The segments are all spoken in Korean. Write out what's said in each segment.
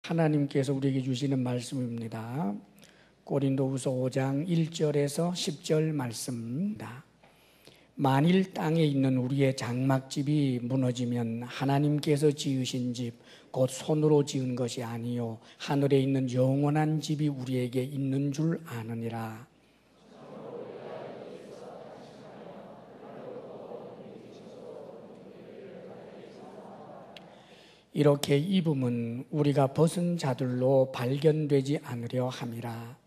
하나님께서 우리에게 주시는 말씀입니다. 고린도후서 5장 1절에서 10절 말씀입니다. 만일 땅에 있는 우리의 장막집이 무너지면 하나님께서 지으신 집 곧 손으로 지은 것이 아니요 하늘에 있는 영원한 집이 우리에게 있는 줄 아느니라. 이렇게 입음은 우리가 벗은 자들로 발견되지 않으려 함이라.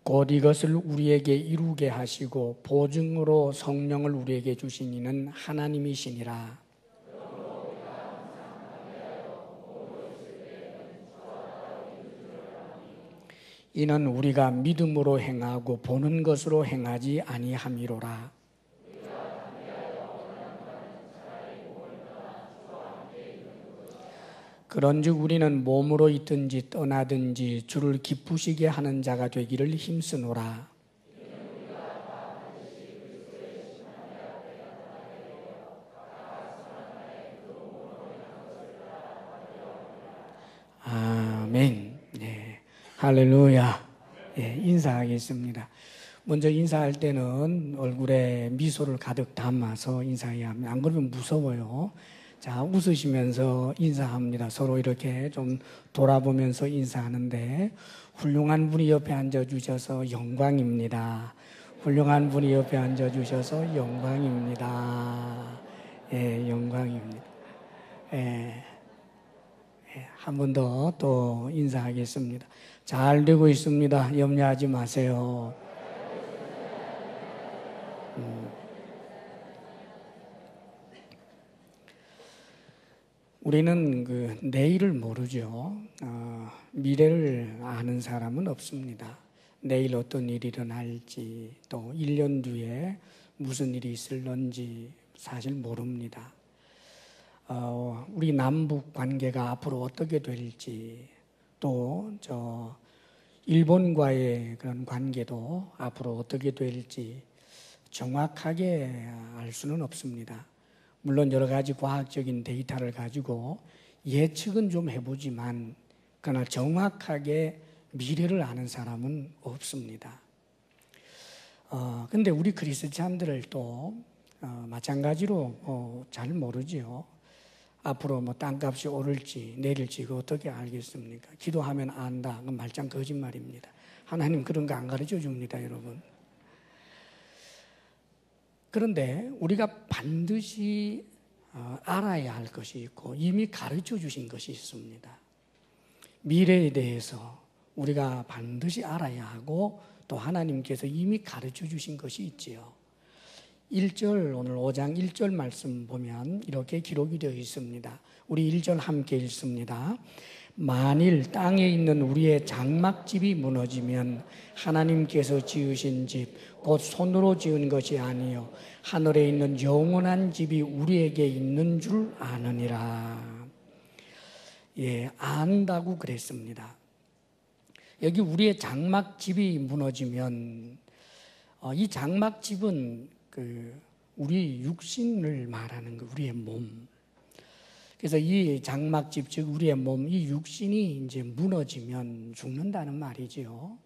곧 이것을 우리에게 이루게 하시고 보증으로 성령을 우리에게 주신 이는 하나님이시니라. 이는 우리가 믿음으로 행하고 보는 것으로 행하지 아니함이로라. 그런즉 우리는 몸으로 있든지 떠나든지 주를 기쁘시게 하는 자가 되기를 힘쓰노라. 아멘. 네. 할렐루야. 네, 인사하겠습니다. 먼저 인사할 때는 얼굴에 미소를 가득 담아서 인사해야 합니다. 안 그러면 무서워요. 자, 웃으시면서 인사합니다. 서로 이렇게 좀 돌아보면서 인사하는데, 훌륭한 분이 옆에 앉아주셔서 영광입니다. 훌륭한 분이 옆에 앉아주셔서 영광입니다. 예, 영광입니다. 예, 한 번 더 또 인사하겠습니다. 잘 되고 있습니다. 염려하지 마세요. 우리는 내일을 모르죠. 미래를 아는 사람은 없습니다. 내일 어떤 일이 일어날지, 또 1년 뒤에 무슨 일이 있을런지 사실 모릅니다. 우리 남북 관계가 앞으로 어떻게 될지, 또 일본과의 그런 관계도 앞으로 어떻게 될지 정확하게 알 수는 없습니다. 물론 여러 가지 과학적인 데이터를 가지고 예측은 좀 해보지만 그러나 정확하게 미래를 아는 사람은 없습니다. 근데 우리 그리스찬들을 또 마찬가지로 잘 모르지요. 앞으로 땅값이 오를지 내릴지 그거 어떻게 알겠습니까? 기도하면 안다. 그건 말짱 거짓말입니다. 하나님 그런 거 안 가르쳐 줍니다, 여러분. 그런데 우리가 반드시 알아야 할 것이 있고 이미 가르쳐 주신 것이 있습니다. 미래에 대해서 우리가 반드시 알아야 하고 또 하나님께서 이미 가르쳐 주신 것이 있지요. 1절, 오늘 5장 1절 말씀 보면 이렇게 기록이 되어 있습니다. 우리 1절 함께 읽습니다. 만일 땅에 있는 우리의 장막집이 무너지면 하나님께서 지으신 집, 곧 손으로 지은 것이 아니요 하늘에 있는 영원한 집이 우리에게 있는 줄 아느니라. 예, 안다고 그랬습니다. 여기 우리의 장막집이 무너지면 이 장막집은 우리 육신을 말하는 거, 우리의 몸. 그래서 이 장막집, 즉 우리의 몸, 이 육신이 이제 무너지면 죽는다는 말이지요.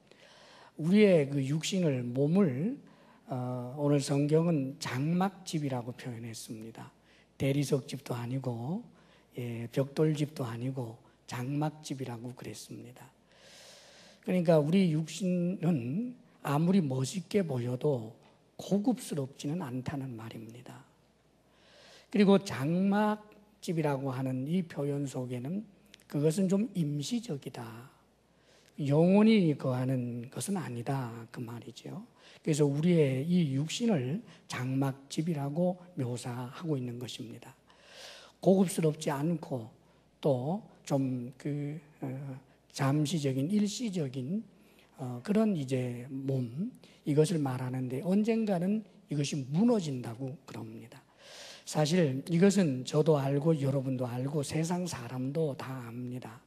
우리의 육신을, 몸을 오늘 성경은 장막집이라고 표현했습니다. 대리석집도 아니고 벽돌집도 아니고 장막집이라고 그랬습니다. 그러니까 우리 육신은 아무리 멋있게 보여도 고급스럽지는 않다는 말입니다. 그리고 장막집이라고 하는 이 표현 속에는 그것은 좀 임시적이다. 영원히 거하는 것은 아니다. 그 말이죠. 그래서 우리의 이 육신을 장막집이라고 묘사하고 있는 것입니다. 고급스럽지 않고 또 좀 잠시적인, 일시적인 그런 이제 몸, 이것을 말하는데 언젠가는 이것이 무너진다고 그럽니다. 사실 이것은 저도 알고 여러분도 알고 세상 사람도 다 압니다.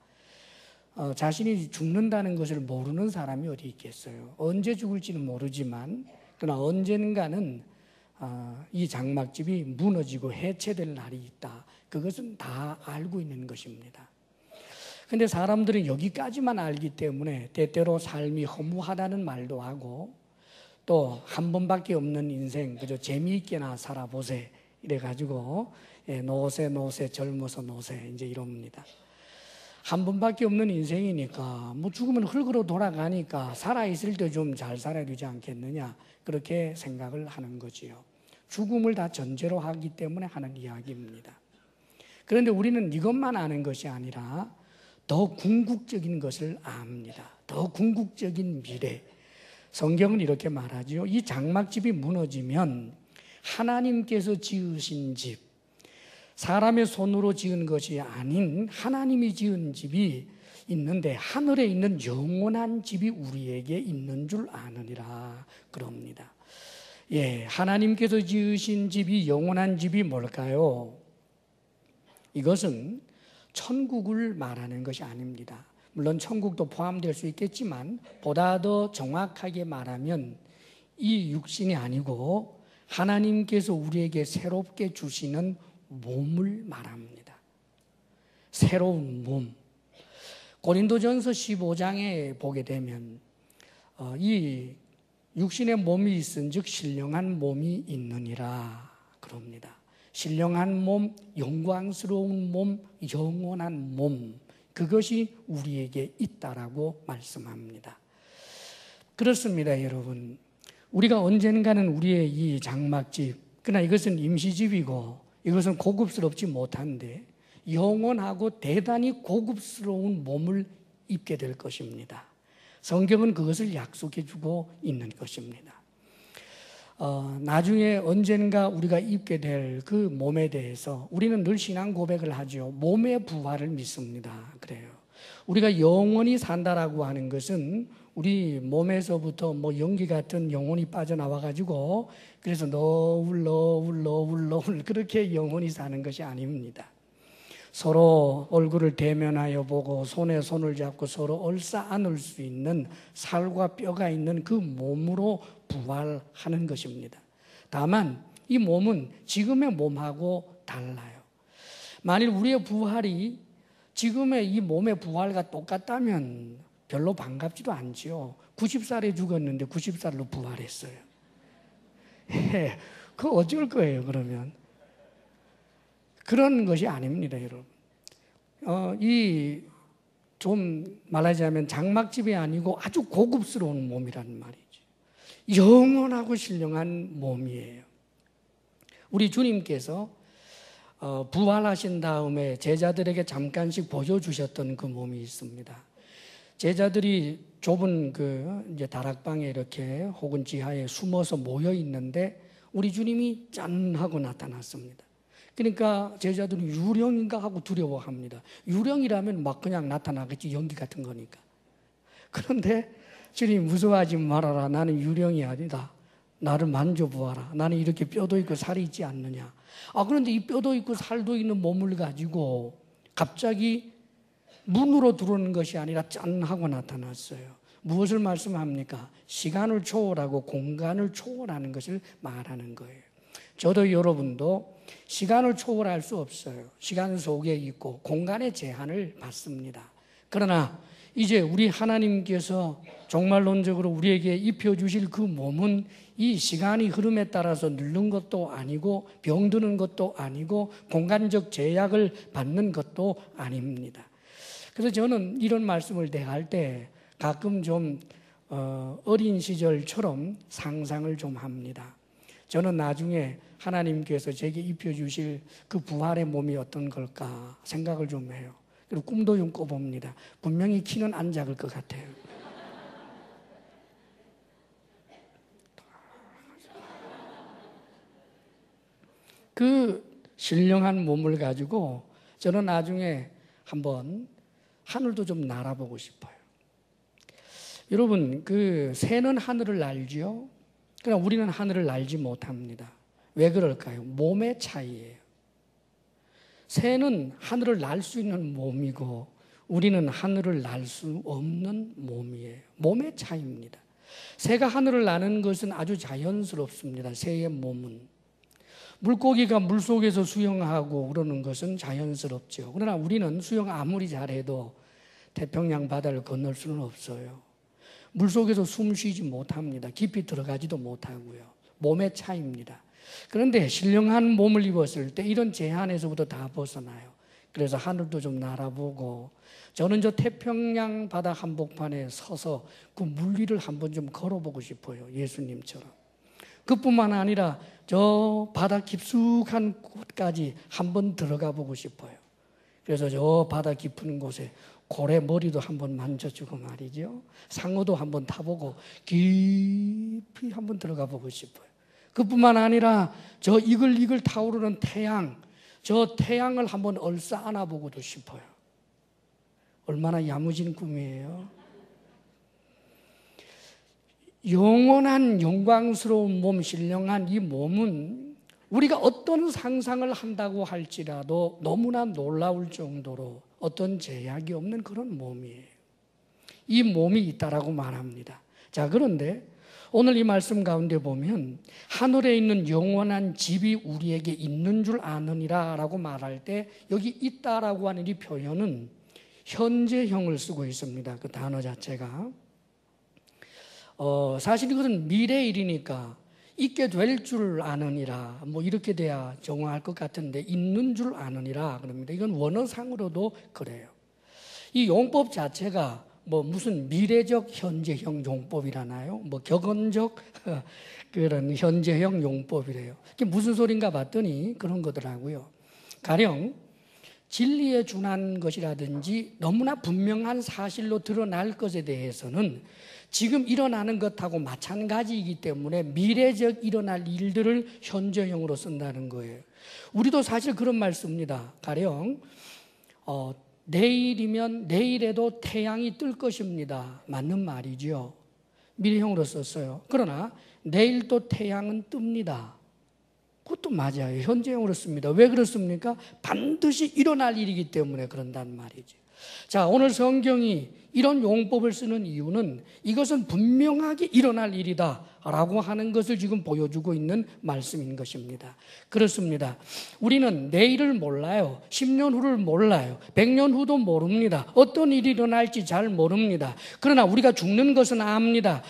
자신이 죽는다는 것을 모르는 사람이 어디 있겠어요. 언제 죽을지는 모르지만 그러나 언젠가는 이 장막집이 무너지고 해체될 날이 있다. 그것은 다 알고 있는 것입니다. 그런데 사람들은 여기까지만 알기 때문에 때때로 삶이 허무하다는 말도 하고 또 한 번밖에 없는 인생 그저 재미있게나 살아보세 이래가지고 노세 젊어서 노세 이제 이럽니다. 한 번밖에 없는 인생이니까 뭐 죽으면 흙으로 돌아가니까 살아있을 때 좀 잘 살아야 되지 않겠느냐 그렇게 생각을 하는 거지요. 죽음을 다 전제로 하기 때문에 하는 이야기입니다. 그런데 우리는 이것만 아는 것이 아니라 더 궁극적인 것을 압니다. 더 궁극적인 미래. 성경은 이렇게 말하죠. 이 장막집이 무너지면 하나님께서 지으신 집, 사람의 손으로 지은 것이 아닌 하나님이 지은 집이 있는데 하늘에 있는 영원한 집이 우리에게 있는 줄 아느니라 그럽니다. 하나님께서 지으신 집이 영원한 집이 뭘까요? 이것은 천국을 말하는 것이 아닙니다. 물론 천국도 포함될 수 있겠지만 보다 더 정확하게 말하면 이 육신이 아니고 하나님께서 우리에게 새롭게 주시는 몸을 말합니다. 새로운 몸. 고린도전서 15장에 보게 되면 이 육신의 몸이 있은즉 신령한 몸이 있느니라 그럽니다. 신령한 몸, 영광스러운 몸, 영원한 몸 그것이 우리에게 있다라고 말씀합니다. 그렇습니다, 여러분. 우리가 언젠가는 우리의 이 장막집, 그러나 이것은 임시집이고 이것은 고급스럽지 못한데 영원하고 대단히 고급스러운 몸을 입게 될 것입니다. 성경은 그것을 약속해 주고 있는 것입니다. 나중에 언젠가 우리가 입게 될 그 몸에 대해서 우리는 늘 신앙 고백을 하죠. 몸의 부활을 믿습니다. 그래요. 우리가 영원히 산다라고 하는 것은 우리 몸에서부터 뭐 연기 같은 영혼이 빠져나와가지고 그래서 너울 그렇게 영원히 사는 것이 아닙니다. 서로 얼굴을 대면하여 보고 손에 손을 잡고 서로 얼싸 안을 수 있는 살과 뼈가 있는 그 몸으로 부활하는 것입니다. 다만 이 몸은 지금의 몸하고 달라요. 만일 우리의 부활이 지금의 이 몸의 부활과 똑같다면 별로 반갑지도 않지요. 90살에 죽었는데 90살로 부활했어요. 그거 어쩔 거예요, 그러면. 그런 것이 아닙니다, 여러분. 좀 말하자면 장막집이 아니고 아주 고급스러운 몸이라는 말이죠. 영원하고 신령한 몸이에요. 우리 주님께서 부활하신 다음에 제자들에게 잠깐씩 보여주셨던 그 몸이 있습니다. 제자들이 좁은 이제 다락방에 이렇게 혹은 지하에 숨어서 모여 있는데 우리 주님이 짠 하고 나타났습니다. 그러니까 제자들은 유령인가 하고 두려워합니다. 유령이라면 막 그냥 나타나겠지, 연기 같은 거니까. 그런데 주님 무서워하지 말아라. 나는 유령이 아니다. 나를 만져보아라. 나는 이렇게 뼈도 있고 살이 있지 않느냐. 그런데 이 뼈도 있고 살도 있는 몸을 가지고 갑자기 문으로 들어오는 것이 아니라 짠 하고 나타났어요. 무엇을 말씀합니까? 시간을 초월하고 공간을 초월하는 것을 말하는 거예요. 저도 여러분도 시간을 초월할 수 없어요. 시간 속에 있고 공간의 제한을 받습니다. 그러나 이제 우리 하나님께서 종말론적으로 우리에게 입혀주실 그 몸은 이 시간이 흐름에 따라서 늙는 것도 아니고 병드는 것도 아니고 공간적 제약을 받는 것도 아닙니다. 그래서 저는 이런 말씀을 대할 때 가끔 좀 어린 시절처럼 상상을 좀 합니다. 저는 나중에 하나님께서 제게 입혀주실 그 부활의 몸이 어떤 걸까 생각을 좀 해요. 그리고 꿈도 좀 꿔봅니다. 분명히 키는 안 작을 것 같아요. 그 신령한 몸을 가지고 저는 나중에 한번 하늘도 좀 날아보고 싶어요. 여러분, 새는 하늘을 날지요. 그러나 우리는 하늘을 날지 못합니다. 왜 그럴까요? 몸의 차이예요. 새는 하늘을 날 수 있는 몸이고 우리는 하늘을 날 수 없는 몸이에요. 몸의 차이입니다. 새가 하늘을 나는 것은 아주 자연스럽습니다. 새의 몸은. 물고기가 물속에서 수영하고 그러는 것은 자연스럽죠. 그러나 우리는 수영 아무리 잘해도 태평양 바다를 건널 수는 없어요. 물속에서 숨 쉬지 못합니다. 깊이 들어가지도 못하고요. 몸의 차이입니다. 그런데 신령한 몸을 입었을 때 이런 제한에서부터 다 벗어나요. 그래서 하늘도 좀 날아보고, 저는 저 태평양 바다 한복판에 서서 그 물 위를 한번 좀 걸어보고 싶어요. 예수님처럼. 그뿐만 아니라 저 바다 깊숙한 곳까지 한번 들어가 보고 싶어요. 그래서 저 바다 깊은 곳에 고래 머리도 한번 만져주고 말이죠. 상어도 한번 타보고 깊이 한번 들어가 보고 싶어요. 그뿐만 아니라 저 이글이글 타오르는 태양, 저 태양을 한번 얼싸 안아보고도 싶어요. 얼마나 야무진 꿈이에요. 영원한 영광스러운 몸, 신령한 이 몸은 우리가 어떤 상상을 한다고 할지라도 너무나 놀라울 정도로 어떤 제약이 없는 그런 몸이에요. 이 몸이 있다라고 말합니다. 자, 그런데 오늘 이 말씀 가운데 보면 하늘에 있는 영원한 집이 우리에게 있는 줄 아느니라 라고 말할 때 여기 있다라고 하는 이 표현은 현재형을 쓰고 있습니다. 그 단어 자체가. 사실 이것은 미래일이니까 있게 될 줄 아느니라, 뭐 이렇게 돼야 정확할 것 같은데 있는 줄 아느니라 그럽니다. 이건 원어상으로도 그래요. 이 용법 자체가 뭐 무슨 미래적 현재형 용법이라나요? 뭐 격언적 그런 현재형 용법이래요. 그게 무슨 소린가 봤더니 그런 거더라고요. 가령 진리에 준한 것이라든지 너무나 분명한 사실로 드러날 것에 대해서는 지금 일어나는 것하고 마찬가지이기 때문에 미래적 일어날 일들을 현재형으로 쓴다는 거예요. 우리도 사실 그런 말 씁니다. 가령 내일이면 내일에도 태양이 뜰 것입니다. 맞는 말이죠. 미래형으로 썼어요. 그러나 내일 또 태양은 뜹니다. 그것도 맞아요. 현재형으로 씁니다. 왜 그렇습니까? 반드시 일어날 일이기 때문에 그런단 말이죠. 자, 오늘 성경이 이런 용법을 쓰는 이유는 이것은 분명하게 일어날 일이다 라고 하는 것을 지금 보여주고 있는 말씀인 것입니다. 그렇습니다. 우리는 내일을 몰라요. 10년 후를 몰라요. 100년 후도 모릅니다. 어떤 일이 일어날지 잘 모릅니다. 그러나 우리가 죽는 것은 압니다.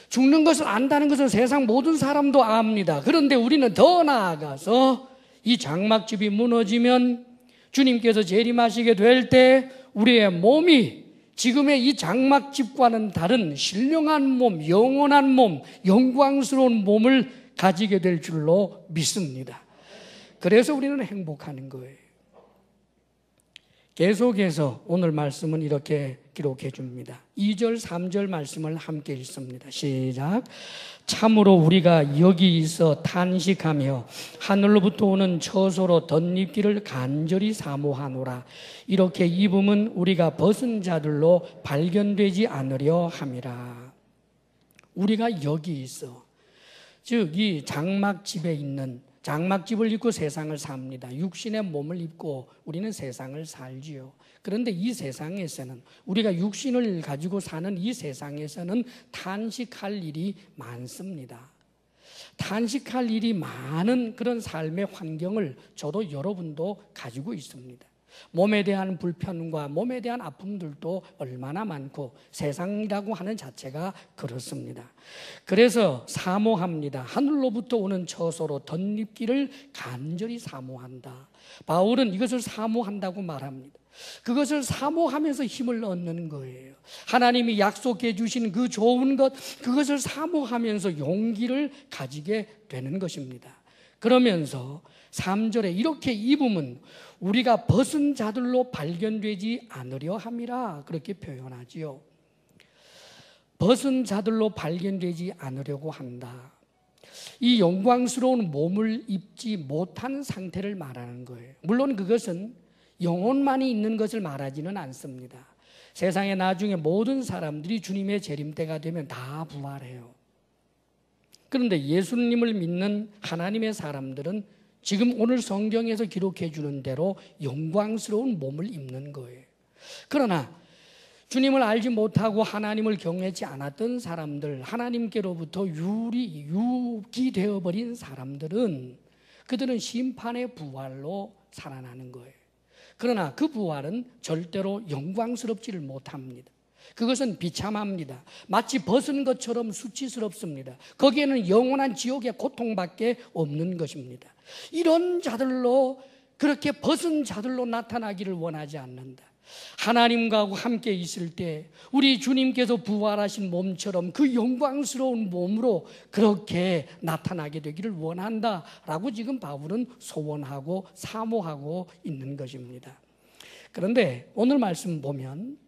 죽는 것을 안다는 것은 세상 모든 사람도 압니다. 그런데 우리는 더 나아가서 이 장막집이 무너지면 주님께서 재림하시게 될 때 우리의 몸이 지금의 이 장막집과는 다른 신령한 몸, 영원한 몸, 영광스러운 몸을 가지게 될 줄로 믿습니다. 그래서 우리는 행복하는 거예요. 계속해서 오늘 말씀은 이렇게 기록해 줍니다. 2절, 3절 말씀을 함께 읽습니다. 시작. 참으로 우리가 여기 있어 탄식하며 하늘로부터 오는 처소로 덧입기를 간절히 사모하노라. 이렇게 입음은 우리가 벗은 자들로 발견되지 않으려 함이라. 우리가 여기 있어. 즉 이 장막집에 있는, 장막집을 입고 세상을 삽니다. 육신의 몸을 입고 우리는 세상을 살지요. 그런데 이 세상에서는, 우리가 육신을 가지고 사는 이 세상에서는 탄식할 일이 많습니다. 탄식할 일이 많은 그런 삶의 환경을 저도 여러분도 가지고 있습니다. 몸에 대한 불편과 몸에 대한 아픔들도 얼마나 많고 세상이라고 하는 자체가 그렇습니다. 그래서 사모합니다. 하늘로부터 오는 처소로 덧입기를 간절히 사모한다. 바울은 이것을 사모한다고 말합니다. 그것을 사모하면서 힘을 얻는 거예요. 하나님이 약속해 주신 그 좋은 것, 그것을 사모하면서 용기를 가지게 되는 것입니다. 그러면서 3절에 이렇게 입음은 우리가 벗은 자들로 발견되지 않으려 함이라 그렇게 표현하지요. 벗은 자들로 발견되지 않으려고 한다. 이 영광스러운 몸을 입지 못한 상태를 말하는 거예요. 물론 그것은 영혼만이 있는 것을 말하지는 않습니다. 세상에 나중에 모든 사람들이 주님의 재림 때가 되면 다 부활해요. 그런데 예수님을 믿는 하나님의 사람들은 지금 오늘 성경에서 기록해 주는 대로 영광스러운 몸을 입는 거예요. 그러나 주님을 알지 못하고 하나님을 경외하지 않았던 사람들, 하나님께로부터 유기되어 버린 사람들은 그들은 심판의 부활로 살아나는 거예요. 그러나 그 부활은 절대로 영광스럽지를 못합니다. 그것은 비참합니다. 마치 벗은 것처럼 수치스럽습니다. 거기에는 영원한 지옥의 고통밖에 없는 것입니다. 이런 자들로, 그렇게 벗은 자들로 나타나기를 원하지 않는다. 하나님과 함께 있을 때 우리 주님께서 부활하신 몸처럼 그 영광스러운 몸으로 그렇게 나타나게 되기를 원한다라고 지금 바울은 소원하고 사모하고 있는 것입니다. 그런데 오늘 말씀 보면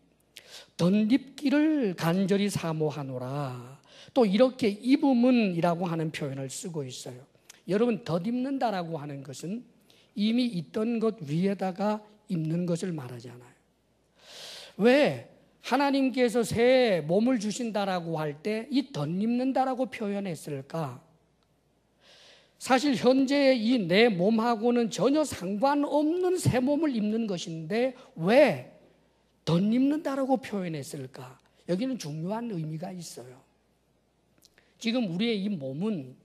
덧입기를 간절히 사모하노라, 또 이렇게 입음은이라고 하는 표현을 쓰고 있어요. 여러분, 덧입는다라고 하는 것은 이미 있던 것 위에다가 입는 것을 말하잖아요. 왜 하나님께서 새 몸을 주신다라고 할 때 이 덧입는다라고 표현했을까? 사실 현재 이 내 몸하고는 전혀 상관없는 새 몸을 입는 것인데 왜 덧입는다라고 표현했을까? 여기는 중요한 의미가 있어요. 지금 우리의 이 몸은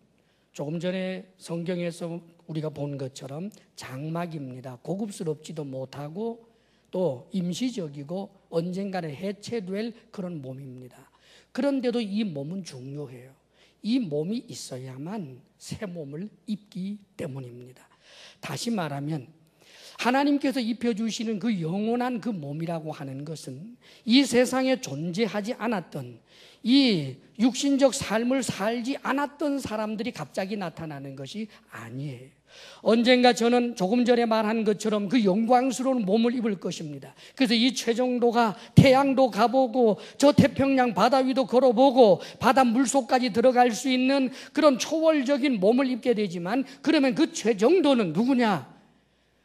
조금 전에 성경에서 우리가 본 것처럼 장막입니다. 고급스럽지도 못하고 또 임시적이고 언젠가는 해체될 그런 몸입니다. 그런데도 이 몸은 중요해요. 이 몸이 있어야만 새 몸을 입기 때문입니다. 다시 말하면 하나님께서 입혀주시는 그 영원한 그 몸이라고 하는 것은 이 세상에 존재하지 않았던, 이 육신적 삶을 살지 않았던 사람들이 갑자기 나타나는 것이 아니에요. 언젠가 저는 조금 전에 말한 것처럼 그 영광스러운 몸을 입을 것입니다. 그래서 이 최정도가 태양도 가보고 저 태평양 바다 위도 걸어보고 바다 물속까지 들어갈 수 있는 그런 초월적인 몸을 입게 되지만, 그러면 그 최정도는 누구냐?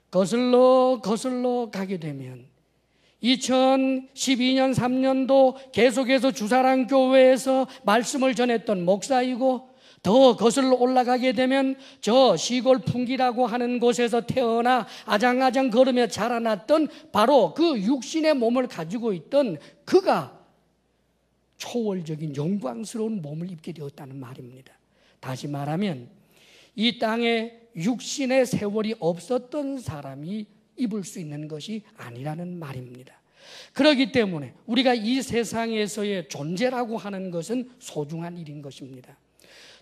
거슬러 가게 되면 2012년 3년도 계속해서 주사랑교회에서 말씀을 전했던 목사이고, 더 거슬러 올라가게 되면 저 시골 풍기라고 하는 곳에서 태어나 아장아장 걸으며 자라났던 바로 그 육신의 몸을 가지고 있던 그가 초월적인 영광스러운 몸을 입게 되었다는 말입니다. 다시 말하면 이 땅에 육신의 세월이 없었던 사람이 입을 수 있는 것이 아니라는 말입니다. 그렇기 때문에 우리가 이 세상에서의 존재라고 하는 것은 소중한 일인 것입니다.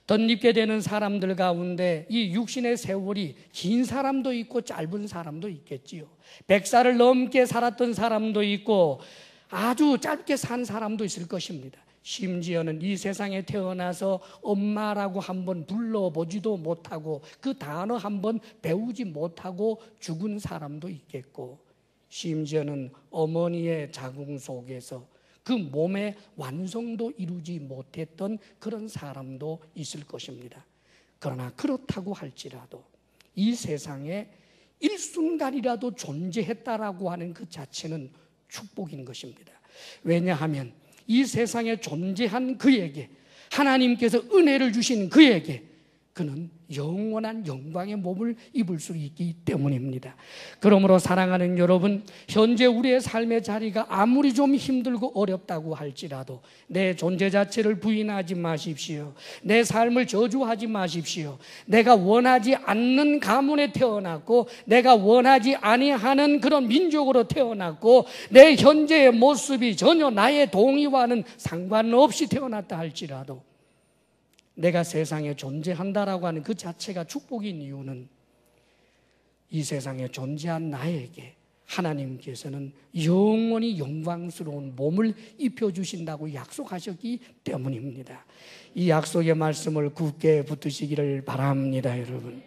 덧입게 되는 사람들 가운데 이 육신의 세월이 긴 사람도 있고 짧은 사람도 있겠지요. 100살을 넘게 살았던 사람도 있고 아주 짧게 산 사람도 있을 것입니다. 심지어는 이 세상에 태어나서 엄마라고 한번 불러보지도 못하고 그 단어 한번 배우지 못하고 죽은 사람도 있겠고, 심지어는 어머니의 자궁 속에서 그 몸의 완성도 이루지 못했던 그런 사람도 있을 것입니다. 그러나 그렇다고 할지라도 이 세상에 일순간이라도 존재했다라고 하는 그 자체는 축복인 것입니다. 왜냐하면 이 세상에 존재한 그에게, 하나님께서 은혜를 주신 그에게 그는 영원한 영광의 몸을 입을 수 있기 때문입니다. 그러므로 사랑하는 여러분, 현재 우리의 삶의 자리가 아무리 좀 힘들고 어렵다고 할지라도 내 존재 자체를 부인하지 마십시오. 내 삶을 저주하지 마십시오. 내가 원하지 않는 가문에 태어났고 내가 원하지 아니하는 그런 민족으로 태어났고 내 현재의 모습이 전혀 나의 동의와는 상관없이 태어났다 할지라도 내가 세상에 존재한다라고 하는 그 자체가 축복인 이유는 이 세상에 존재한 나에게 하나님께서는 영원히 영광스러운 몸을 입혀주신다고 약속하셨기 때문입니다. 이 약속의 말씀을 굳게 붙드시기를 바랍니다, 여러분.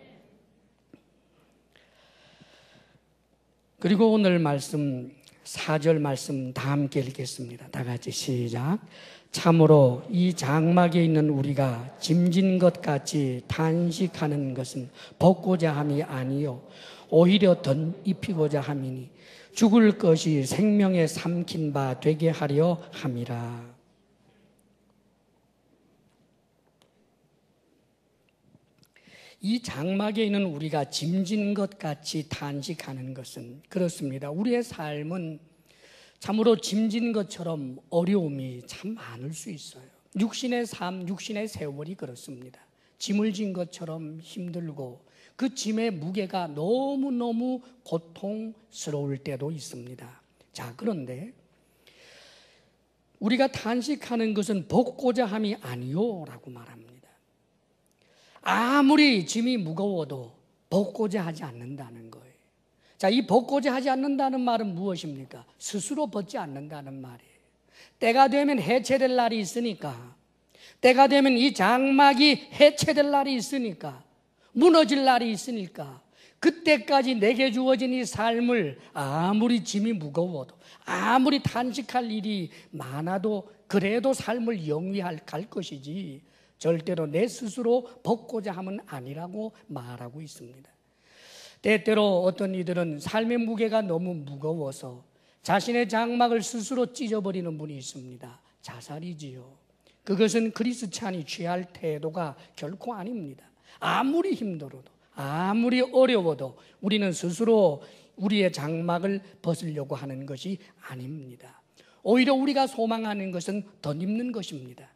그리고 오늘 말씀 4절 말씀 다 함께 읽겠습니다. 다 같이 시작. 참으로 이 장막에 있는 우리가 짐진 것 같이 탄식하는 것은 벗고자 함이 아니요 오히려 덧입히고자 함이니 죽을 것이 생명에 삼킨 바 되게 하려 함이라. 이 장막에 있는 우리가 짐진 것 같이 탄식하는 것은 그렇습니다. 우리의 삶은 참으로 짐진 것처럼 어려움이 참 많을 수 있어요. 육신의 삶, 육신의 세월이 그렇습니다. 짐을 진 것처럼 힘들고 그 짐의 무게가 너무너무 고통스러울 때도 있습니다. 자, 그런데 우리가 탄식하는 것은 벗고자 함이 아니요 라고 말합니다. 아무리 짐이 무거워도 벗고자 하지 않는다는 거예요. 자, 이 벗고자 하지 않는다는 말은 무엇입니까? 스스로 벗지 않는다는 말이에요. 때가 되면 해체될 날이 있으니까, 때가 되면 이 장막이 해체될 날이 있으니까, 무너질 날이 있으니까, 그때까지 내게 주어진 이 삶을 아무리 짐이 무거워도, 아무리 탄식할 일이 많아도 그래도 삶을 영위할 갈 것이지 절대로 내 스스로 벗고자 함은 아니라고 말하고 있습니다. 때때로 어떤 이들은 삶의 무게가 너무 무거워서 자신의 장막을 스스로 찢어버리는 분이 있습니다. 자살이지요. 그것은 그리스찬이 취할 태도가 결코 아닙니다. 아무리 힘들어도, 아무리 어려워도 우리는 스스로 우리의 장막을 벗으려고 하는 것이 아닙니다. 오히려 우리가 소망하는 것은 덧입는 것입니다.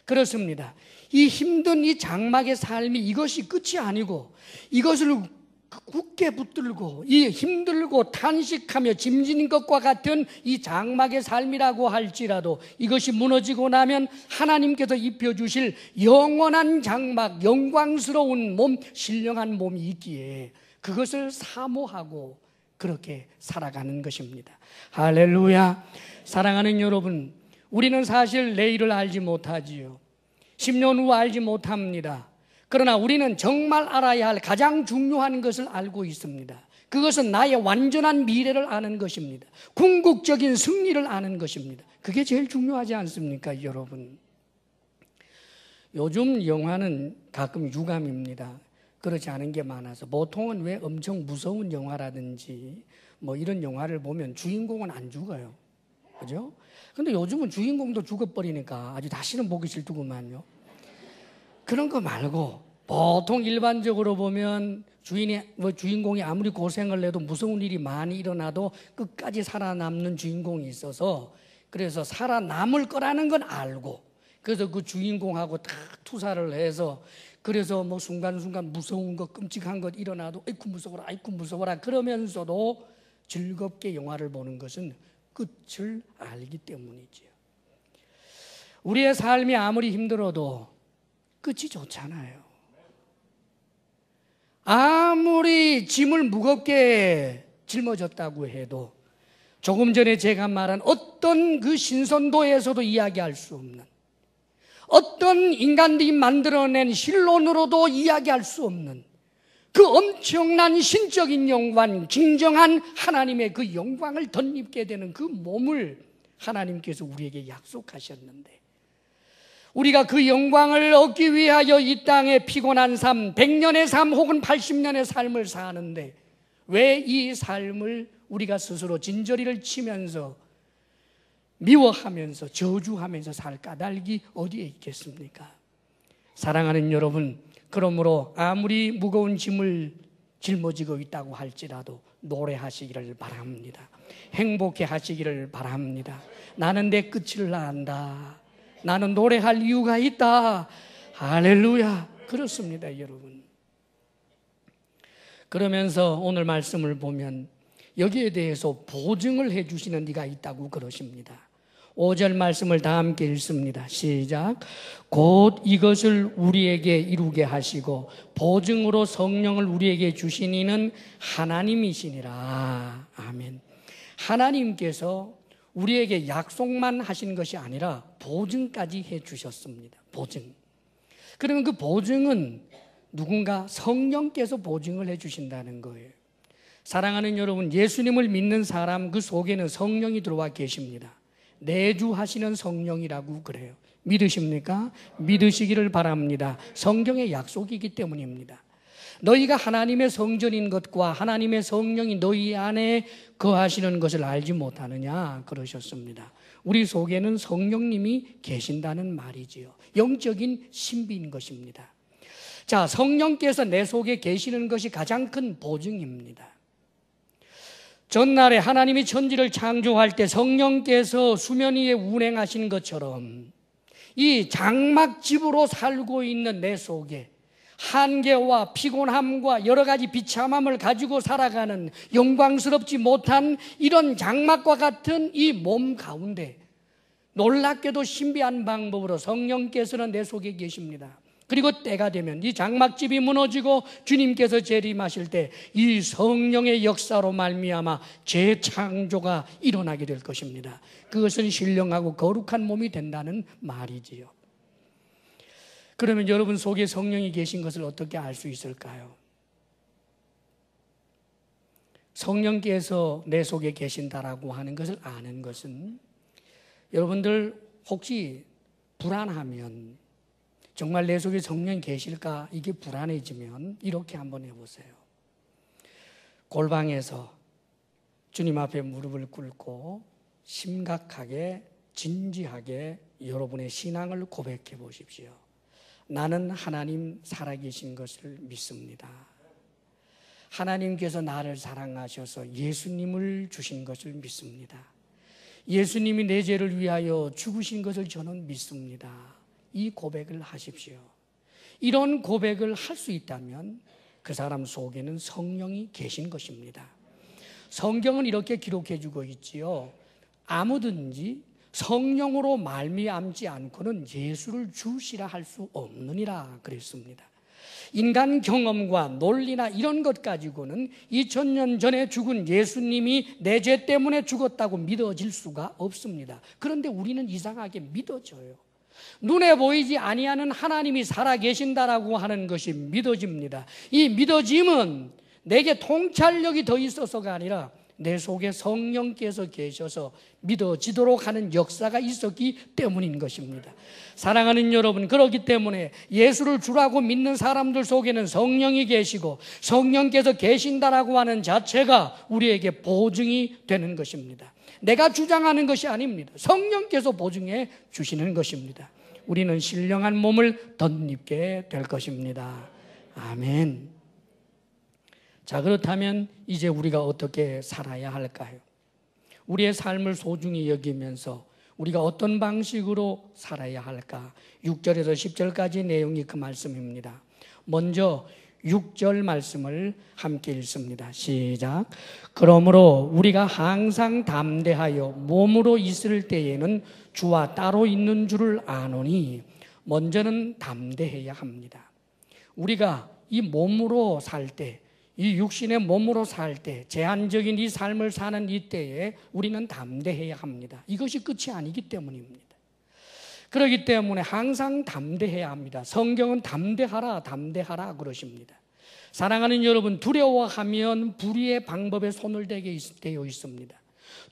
그렇습니다. 이 힘든 이 장막의 삶이 이것이 끝이 아니고 이것을 굳게 붙들고 이 힘들고 탄식하며 짐진 것과 같은 이 장막의 삶이라고 할지라도 이것이 무너지고 나면 하나님께서 입혀주실 영원한 장막, 영광스러운 몸, 신령한 몸이 있기에 그것을 사모하고 그렇게 살아가는 것입니다. 할렐루야. 사랑하는 여러분, 우리는 사실 내일을 알지 못하지요. 10년 후 알지 못합니다. 그러나 우리는 정말 알아야 할 가장 중요한 것을 알고 있습니다. 그것은 나의 완전한 미래를 아는 것입니다. 궁극적인 승리를 아는 것입니다. 그게 제일 중요하지 않습니까, 여러분? 요즘 영화는 가끔 유감입니다. 그렇지 않은 게 많아서 보통은 왜 엄청 무서운 영화라든지 뭐 이런 영화를 보면 주인공은 안 죽어요. 그죠? 근데 요즘은 주인공도 죽어버리니까 아주 다시는 보기 싫더구만요. 그런 거 말고 보통 일반적으로 보면 주인공이 아무리 고생을 해도 무서운 일이 많이 일어나도 끝까지 살아남는 주인공이 있어서 그래서 살아남을 거라는 건 알고 그래서 그 주인공하고 다 투사를 해서 그래서 뭐 순간순간 무서운 것 끔찍한 것 일어나도 아이쿠 무서워라 아이쿠 무서워라 그러면서도 즐겁게 영화를 보는 것은 끝을 알기 때문이지요. 우리의 삶이 아무리 힘들어도 끝이 좋잖아요. 아무리 짐을 무겁게 짊어졌다고 해도 조금 전에 제가 말한 어떤 그 신선도에서도 이야기할 수 없는 어떤 인간들이 만들어낸 실론으로도 이야기할 수 없는 그 엄청난 신적인 영광, 진정한 하나님의 그 영광을 덧입게 되는 그 몸을 하나님께서 우리에게 약속하셨는데 우리가 그 영광을 얻기 위하여 이 땅에 피곤한 삶, 100년의 삶 혹은 80년의 삶을 사는데 왜 이 삶을 우리가 스스로 진저리를 치면서 미워하면서 저주하면서 살 까닭이 어디에 있겠습니까? 사랑하는 여러분, 그러므로 아무리 무거운 짐을 짊어지고 있다고 할지라도 노래하시기를 바랍니다. 행복해 하시기를 바랍니다. 나는 내 끝을 안다. 나는 노래할 이유가 있다. 할렐루야. 그렇습니다, 여러분. 그러면서 오늘 말씀을 보면 여기에 대해서 보증을 해주시는 이가 있다고 그러십니다. 5절 말씀을 다 함께 읽습니다. 시작. 곧 이것을 우리에게 이루게 하시고 보증으로 성령을 우리에게 주신 이는 하나님이시니라. 아멘. 하나님께서 우리에게 약속만 하신 것이 아니라 보증까지 해주셨습니다. 보증. 그러면 그 보증은 누군가 성령께서 보증을 해주신다는 거예요. 사랑하는 여러분, 예수님을 믿는 사람 그 속에는 성령이 들어와 계십니다. 내주하시는 성령이라고 그래요. 믿으십니까? 믿으시기를 바랍니다. 성경의 약속이기 때문입니다. 너희가 하나님의 성전인 것과 하나님의 성령이 너희 안에 거하시는 것을 알지 못하느냐 그러셨습니다. 우리 속에는 성령님이 계신다는 말이지요. 영적인 신비인 것입니다. 자, 성령께서 내 속에 계시는 것이 가장 큰 보증입니다. 전날에 하나님이 천지를 창조할 때 성령께서 수면 위에 운행하신 것처럼 이 장막집으로 살고 있는 내 속에 한계와 피곤함과 여러 가지 비참함을 가지고 살아가는 영광스럽지 못한 이런 장막과 같은 이 몸 가운데 놀랍게도 신비한 방법으로 성령께서는 내 속에 계십니다. 그리고 때가 되면 이 장막집이 무너지고 주님께서 재림하실 때 이 성령의 역사로 말미암아 재창조가 일어나게 될 것입니다. 그것은 신령하고 거룩한 몸이 된다는 말이지요. 그러면 여러분 속에 성령이 계신 것을 어떻게 알 수 있을까요? 성령께서 내 속에 계신다라고 하는 것을 아는 것은 여러분들 혹시 불안하면 정말 내 속에 성령이 계실까 이게 불안해지면 이렇게 한번 해보세요. 골방에서 주님 앞에 무릎을 꿇고 심각하게 진지하게 여러분의 신앙을 고백해 보십시오. 나는 하나님 살아계신 것을 믿습니다. 하나님께서 나를 사랑하셔서 예수님을 주신 것을 믿습니다. 예수님이 내 죄를 위하여 죽으신 것을 저는 믿습니다. 이 고백을 하십시오. 이런 고백을 할 수 있다면 그 사람 속에는 성령이 계신 것입니다. 성경은 이렇게 기록해 주고 있지요. 아무든지 성령으로 말미암지 않고는 예수를 주시라 할 수 없느니라 그랬습니다. 인간 경험과 논리나 이런 것 가지고는 2000년 전에 죽은 예수님이 내 죄 때문에 죽었다고 믿어질 수가 없습니다. 그런데 우리는 이상하게 믿어져요. 눈에 보이지 아니하는 하나님이 살아계신다라고 하는 것이 믿어집니다. 이 믿어짐은 내게 통찰력이 더 있어서가 아니라 내 속에 성령께서 계셔서 믿어지도록 하는 역사가 있었기 때문인 것입니다. 사랑하는 여러분, 그렇기 때문에 예수를 주라고 믿는 사람들 속에는 성령이 계시고 성령께서 계신다라고 하는 자체가 우리에게 보증이 되는 것입니다. 내가 주장하는 것이 아닙니다. 성령께서 보증해 주시는 것입니다. 우리는 신령한 몸을 덧입게 될 것입니다. 아멘. 자, 그렇다면 이제 우리가 어떻게 살아야 할까요? 우리의 삶을 소중히 여기면서 우리가 어떤 방식으로 살아야 할까? 6절에서 10절까지 내용이 그 말씀입니다. 먼저 6절 말씀을 함께 읽습니다. 시작. 그러므로 우리가 항상 담대하여 몸으로 있을 때에는 주와 따로 있는 줄을 아노니 먼저는 담대해야 합니다. 우리가 이 몸으로 살 때, 이 육신의 몸으로 살 때, 제한적인 이 삶을 사는 이때에 우리는 담대해야 합니다. 이것이 끝이 아니기 때문입니다. 그렇기 때문에 항상 담대해야 합니다. 성경은 담대하라, 담대하라 그러십니다. 사랑하는 여러분, 두려워하면 불의의 방법에 손을 대게 되어 있습니다.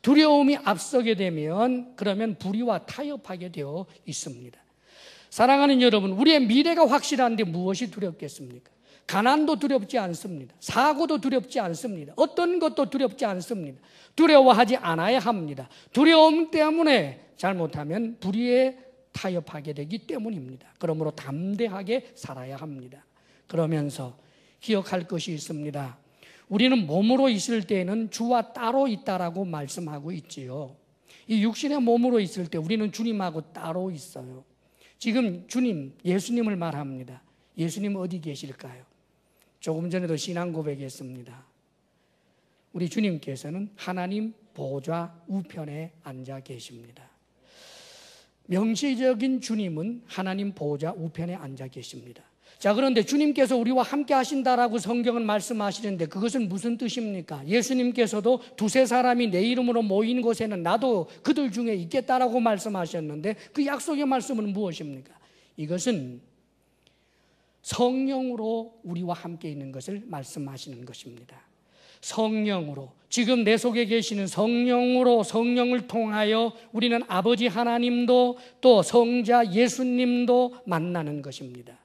두려움이 앞서게 되면 그러면 불의와 타협하게 되어 있습니다. 사랑하는 여러분, 우리의 미래가 확실한데 무엇이 두렵겠습니까? 가난도 두렵지 않습니다. 사고도 두렵지 않습니다. 어떤 것도 두렵지 않습니다. 두려워하지 않아야 합니다. 두려움 때문에 잘못하면 불의에 타협하게 되기 때문입니다. 그러므로 담대하게 살아야 합니다. 그러면서 기억할 것이 있습니다. 우리는 몸으로 있을 때는 주와 따로 있다라고 말씀하고 있지요. 이 육신의 몸으로 있을 때 우리는 주님하고 따로 있어요. 지금 주님, 예수님을 말합니다. 예수님 어디 계실까요? 조금 전에도 신앙 고백했습니다. 우리 주님께서는 하나님 보좌 우편에 앉아 계십니다. 명시적인 주님은 하나님 보좌 우편에 앉아 계십니다. 자, 그런데 주님께서 우리와 함께 하신다라고 성경은 말씀하시는데 그것은 무슨 뜻입니까? 예수님께서도 두세 사람이 내 이름으로 모인 곳에는 나도 그들 중에 있겠다라고 말씀하셨는데 그 약속의 말씀은 무엇입니까? 이것은 성령으로 우리와 함께 있는 것을 말씀하시는 것입니다. 성령으로, 지금 내 속에 계시는 성령으로, 성령을 통하여 우리는 아버지 하나님도 또 성자 예수님도 만나는 것입니다.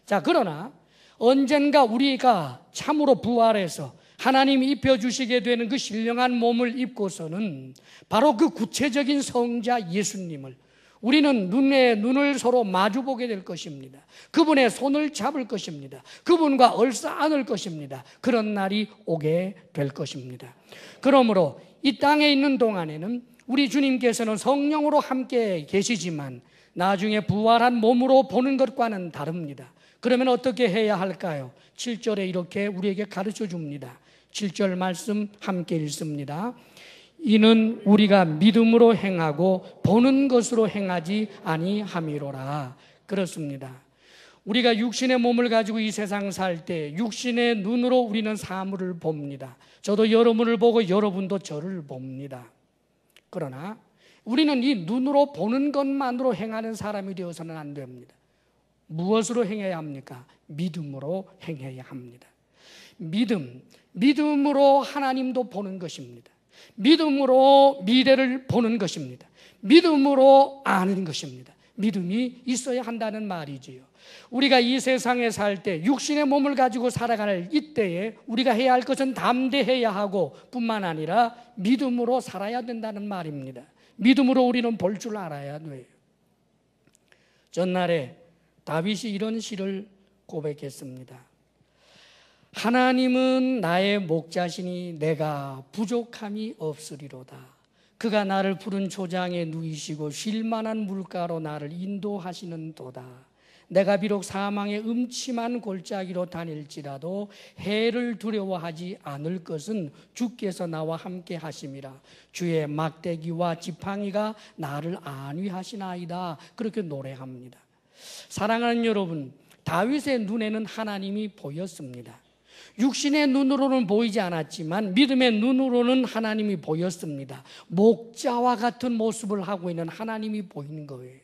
자, 그러나 언젠가 우리가 참으로 부활해서 하나님이 입혀주시게 되는 그 신령한 몸을 입고서는 바로 그 구체적인 성자 예수님을 우리는 눈을 서로 마주보게 될 것입니다. 그분의 손을 잡을 것입니다. 그분과 얼싸 안을 것입니다. 그런 날이 오게 될 것입니다. 그러므로 이 땅에 있는 동안에는 우리 주님께서는 성령으로 함께 계시지만 나중에 부활한 몸으로 보는 것과는 다릅니다. 그러면 어떻게 해야 할까요? 7절에 이렇게 우리에게 가르쳐 줍니다. 7절 말씀 함께 읽습니다. 이는 우리가 믿음으로 행하고 보는 것으로 행하지 아니함이로라. 그렇습니다. 우리가 육신의 몸을 가지고 이 세상 살 때 육신의 눈으로 우리는 사물을 봅니다. 저도 여러분을 보고 여러분도 저를 봅니다. 그러나 우리는 이 눈으로 보는 것만으로 행하는 사람이 되어서는 안 됩니다. 무엇으로 행해야 합니까? 믿음으로 행해야 합니다. 믿음으로 하나님도 보는 것입니다. 믿음으로 미래를 보는 것입니다. 믿음으로 아는 것입니다. 믿음이 있어야 한다는 말이지요. 우리가 이 세상에 살 때 육신의 몸을 가지고 살아가는 이때에 우리가 해야 할 것은 담대해야 하고 뿐만 아니라 믿음으로 살아야 된다는 말입니다. 믿음으로 우리는 볼 줄 알아야 돼요. 전날에 다윗이 이런 시를 고백했습니다. 하나님은 나의 목자시니 내가 부족함이 없으리로다. 그가 나를 푸른 초장에 누이시고 쉴 만한 물가로 나를 인도하시는 도다. 내가 비록 사망의 음침한 골짜기로 다닐지라도 해를 두려워하지 않을 것은 주께서 나와 함께 하심이라. 주의 막대기와 지팡이가 나를 안위하시나이다. 그렇게 노래합니다. 사랑하는 여러분, 다윗의 눈에는 하나님이 보였습니다. 육신의 눈으로는 보이지 않았지만 믿음의 눈으로는 하나님이 보였습니다. 목자와 같은 모습을 하고 있는 하나님이 보이는 거예요.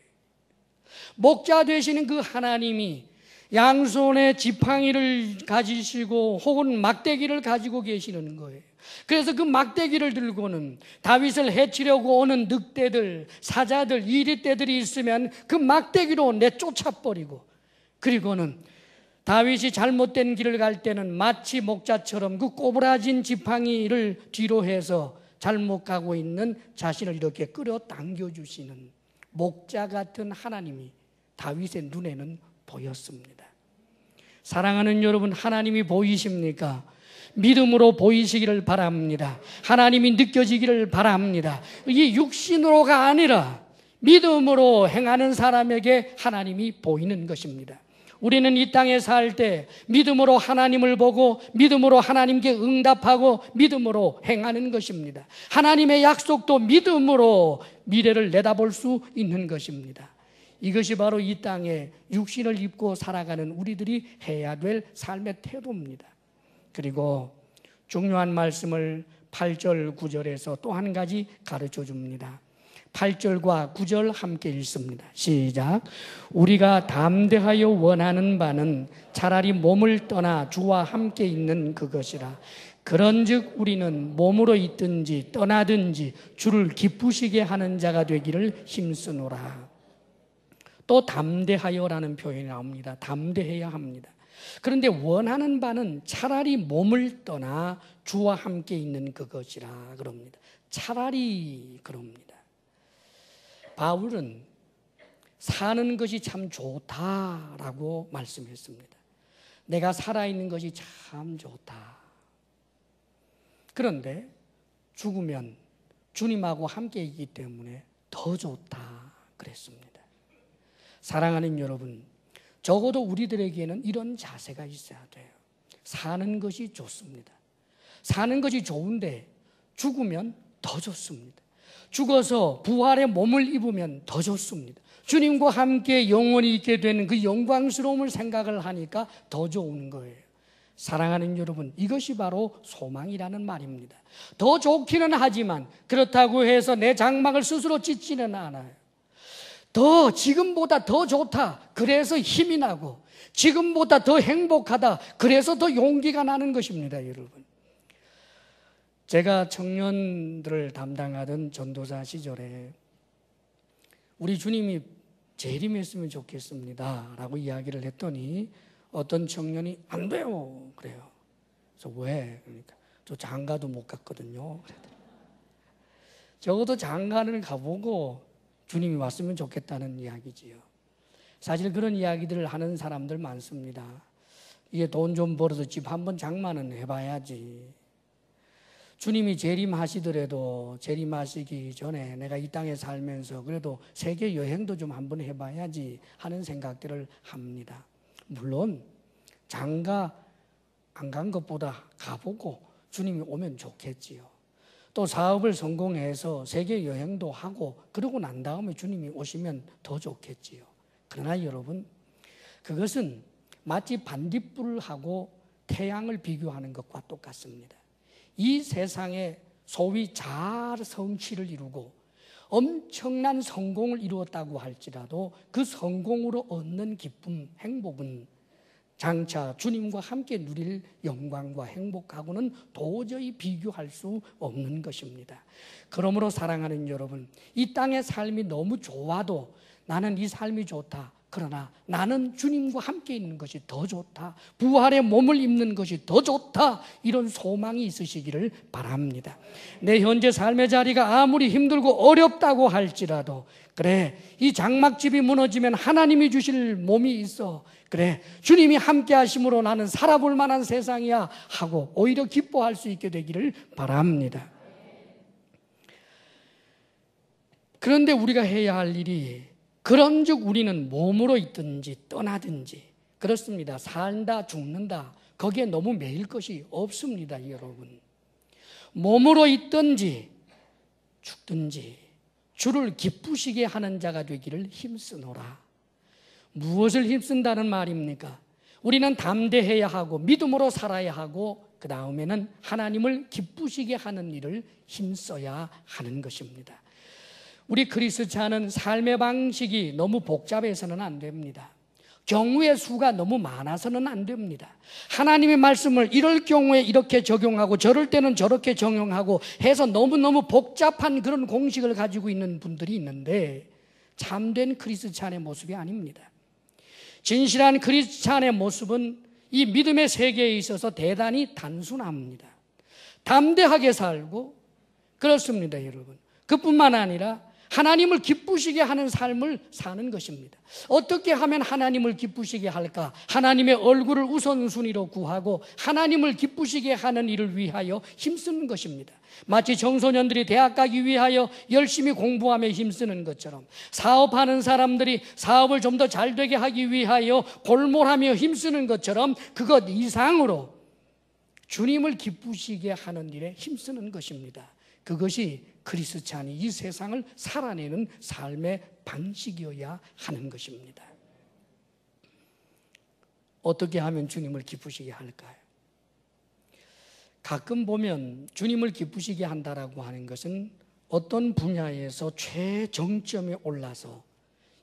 목자 되시는 그 하나님이 양손에 지팡이를 가지시고 혹은 막대기를 가지고 계시는 거예요. 그래서 그 막대기를 들고는 다윗을 해치려고 오는 늑대들, 사자들, 이리떼들이 있으면 그 막대기로 내쫓아버리고, 그리고는 다윗이 잘못된 길을 갈 때는 마치 목자처럼 그 꼬부라진 지팡이를 뒤로 해서 잘못 가고 있는 자신을 이렇게 끌어당겨주시는 목자 같은 하나님이 다윗의 눈에는 보였습니다. 사랑하는 여러분, 하나님이 보이십니까? 믿음으로 보이시기를 바랍니다. 하나님이 느껴지기를 바랍니다. 이 육신으로가 아니라 믿음으로 행하는 사람에게 하나님이 보이는 것입니다. 우리는 이 땅에 살 때 믿음으로 하나님을 보고 믿음으로 하나님께 응답하고 믿음으로 행하는 것입니다. 하나님의 약속도 믿음으로 미래를 내다볼 수 있는 것입니다. 이것이 바로 이 땅에 육신을 입고 살아가는 우리들이 해야 될 삶의 태도입니다. 그리고 중요한 말씀을 8절 9절에서 또 한 가지 가르쳐 줍니다. 8절과 9절 함께 읽습니다. 시작. 우리가 담대하여 원하는 바는 차라리 몸을 떠나 주와 함께 있는 그것이라. 그런즉 우리는 몸으로 있든지 떠나든지 주를 기쁘시게 하는 자가 되기를 힘쓰노라. 또 담대하여라는 표현이 나옵니다. 담대해야 합니다. 그런데 원하는 바는 차라리 몸을 떠나 주와 함께 있는 그것이라 그럽니다. 차라리 그럽니다. 바울은 사는 것이 참 좋다라고 말씀했습니다. 내가 살아있는 것이 참 좋다. 그런데 죽으면 주님하고 함께 있기 때문에 더 좋다 그랬습니다. 사랑하는 여러분, 적어도 우리들에게는 이런 자세가 있어야 돼요. 사는 것이 좋습니다. 사는 것이 좋은데 죽으면 더 좋습니다. 죽어서 부활의 몸을 입으면 더 좋습니다. 주님과 함께 영원히 있게 되는 그 영광스러움을 생각을 하니까 더 좋은 거예요. 사랑하는 여러분, 이것이 바로 소망이라는 말입니다. 더 좋기는 하지만 그렇다고 해서 내 장막을 스스로 찢지는 않아요. 지금보다 더 좋다, 그래서 힘이 나고 지금보다 더 행복하다, 그래서 더 용기가 나는 것입니다. 여러분, 제가 청년들을 담당하던 전도사 시절에 우리 주님이 재림했으면 좋겠습니다 라고 이야기를 했더니 어떤 청년이 안 돼요 그래요. 그래서 왜? 그러니까 저 장가도 못 갔거든요. 적어도 장가를 가보고 주님이 왔으면 좋겠다는 이야기지요. 사실 그런 이야기들을 하는 사람들 많습니다. 이게 돈 좀 벌어서 집 한번 장만은 해봐야지. 주님이 재림하시더라도 재림하시기 전에 내가 이 땅에 살면서 그래도 세계 여행도 좀 한번 해봐야지 하는 생각들을 합니다. 물론 장가 안 간 것보다 가보고 주님이 오면 좋겠지요. 또 사업을 성공해서 세계 여행도 하고 그러고 난 다음에 주님이 오시면 더 좋겠지요. 그러나 여러분, 그것은 마치 반딧불하고 태양을 비교하는 것과 똑같습니다. 이 세상에 소위 잘 성취를 이루고 엄청난 성공을 이루었다고 할지라도 그 성공으로 얻는 기쁨, 행복은 장차 주님과 함께 누릴 영광과 행복하고는 도저히 비교할 수 없는 것입니다. 그러므로 사랑하는 여러분, 이 땅의 삶이 너무 좋아도 나는 이 삶이 좋다. 그러나 나는 주님과 함께 있는 것이 더 좋다. 부활의 몸을 입는 것이 더 좋다. 이런 소망이 있으시기를 바랍니다. 내 현재 삶의 자리가 아무리 힘들고 어렵다고 할지라도 그래, 이 장막집이 무너지면 하나님이 주실 몸이 있어. 그래, 주님이 함께 하심으로 나는 살아볼 만한 세상이야 하고 오히려 기뻐할 수 있게 되기를 바랍니다. 그런데 우리가 해야 할 일이 그런즉 우리는 몸으로 있든지 떠나든지 그렇습니다. 산다 죽는다 거기에 너무 매일 것이 없습니다. 여러분, 몸으로 있든지 죽든지 주를 기쁘시게 하는 자가 되기를 힘쓰노라. 무엇을 힘쓴다는 말입니까? 우리는 담대해야 하고 믿음으로 살아야 하고 그 다음에는 하나님을 기쁘시게 하는 일을 힘써야 하는 것입니다. 우리 그리스찬은 삶의 방식이 너무 복잡해서는 안 됩니다. 경우의 수가 너무 많아서는 안 됩니다. 하나님의 말씀을 이럴 경우에 이렇게 적용하고 저럴 때는 저렇게 적용하고 해서 너무너무 복잡한 그런 공식을 가지고 있는 분들이 있는데 참된 크리스찬의 모습이 아닙니다. 진실한 크리스찬의 모습은 이 믿음의 세계에 있어서 대단히 단순합니다. 담대하게 살고 그렇습니다. 여러분, 그뿐만 아니라 하나님을 기쁘시게 하는 삶을 사는 것입니다. 어떻게 하면 하나님을 기쁘시게 할까? 하나님의 얼굴을 우선순위로 구하고 하나님을 기쁘시게 하는 일을 위하여 힘쓰는 것입니다. 마치 청소년들이 대학 가기 위하여 열심히 공부하며 힘쓰는 것처럼 사업하는 사람들이 사업을 좀 더 잘 되게 하기 위하여 골몰하며 힘쓰는 것처럼 그것 이상으로 주님을 기쁘시게 하는 일에 힘쓰는 것입니다. 그것이 크리스찬이 이 세상을 살아내는 삶의 방식이어야 하는 것입니다. 어떻게 하면 주님을 기쁘시게 할까요? 가끔 보면 주님을 기쁘시게 한다라고 하는 것은 어떤 분야에서 최정점에 올라서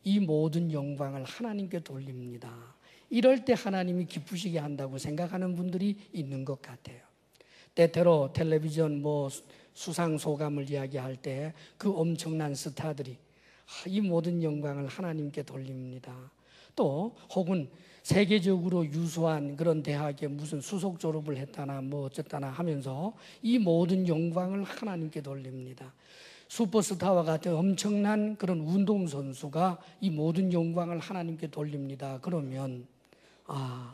이 모든 영광을 하나님께 돌립니다. 이럴 때 하나님이 기쁘시게 한다고 생각하는 분들이 있는 것 같아요. 때때로 텔레비전 수상 소감을 이야기할 때 그 엄청난 스타들이 이 모든 영광을 하나님께 돌립니다. 또 혹은 세계적으로 유수한 그런 대학에 무슨 수석 졸업을 했다나 어쨌다나 하면서 이 모든 영광을 하나님께 돌립니다. 슈퍼스타와 같은 엄청난 그런 운동선수가 이 모든 영광을 하나님께 돌립니다. 그러면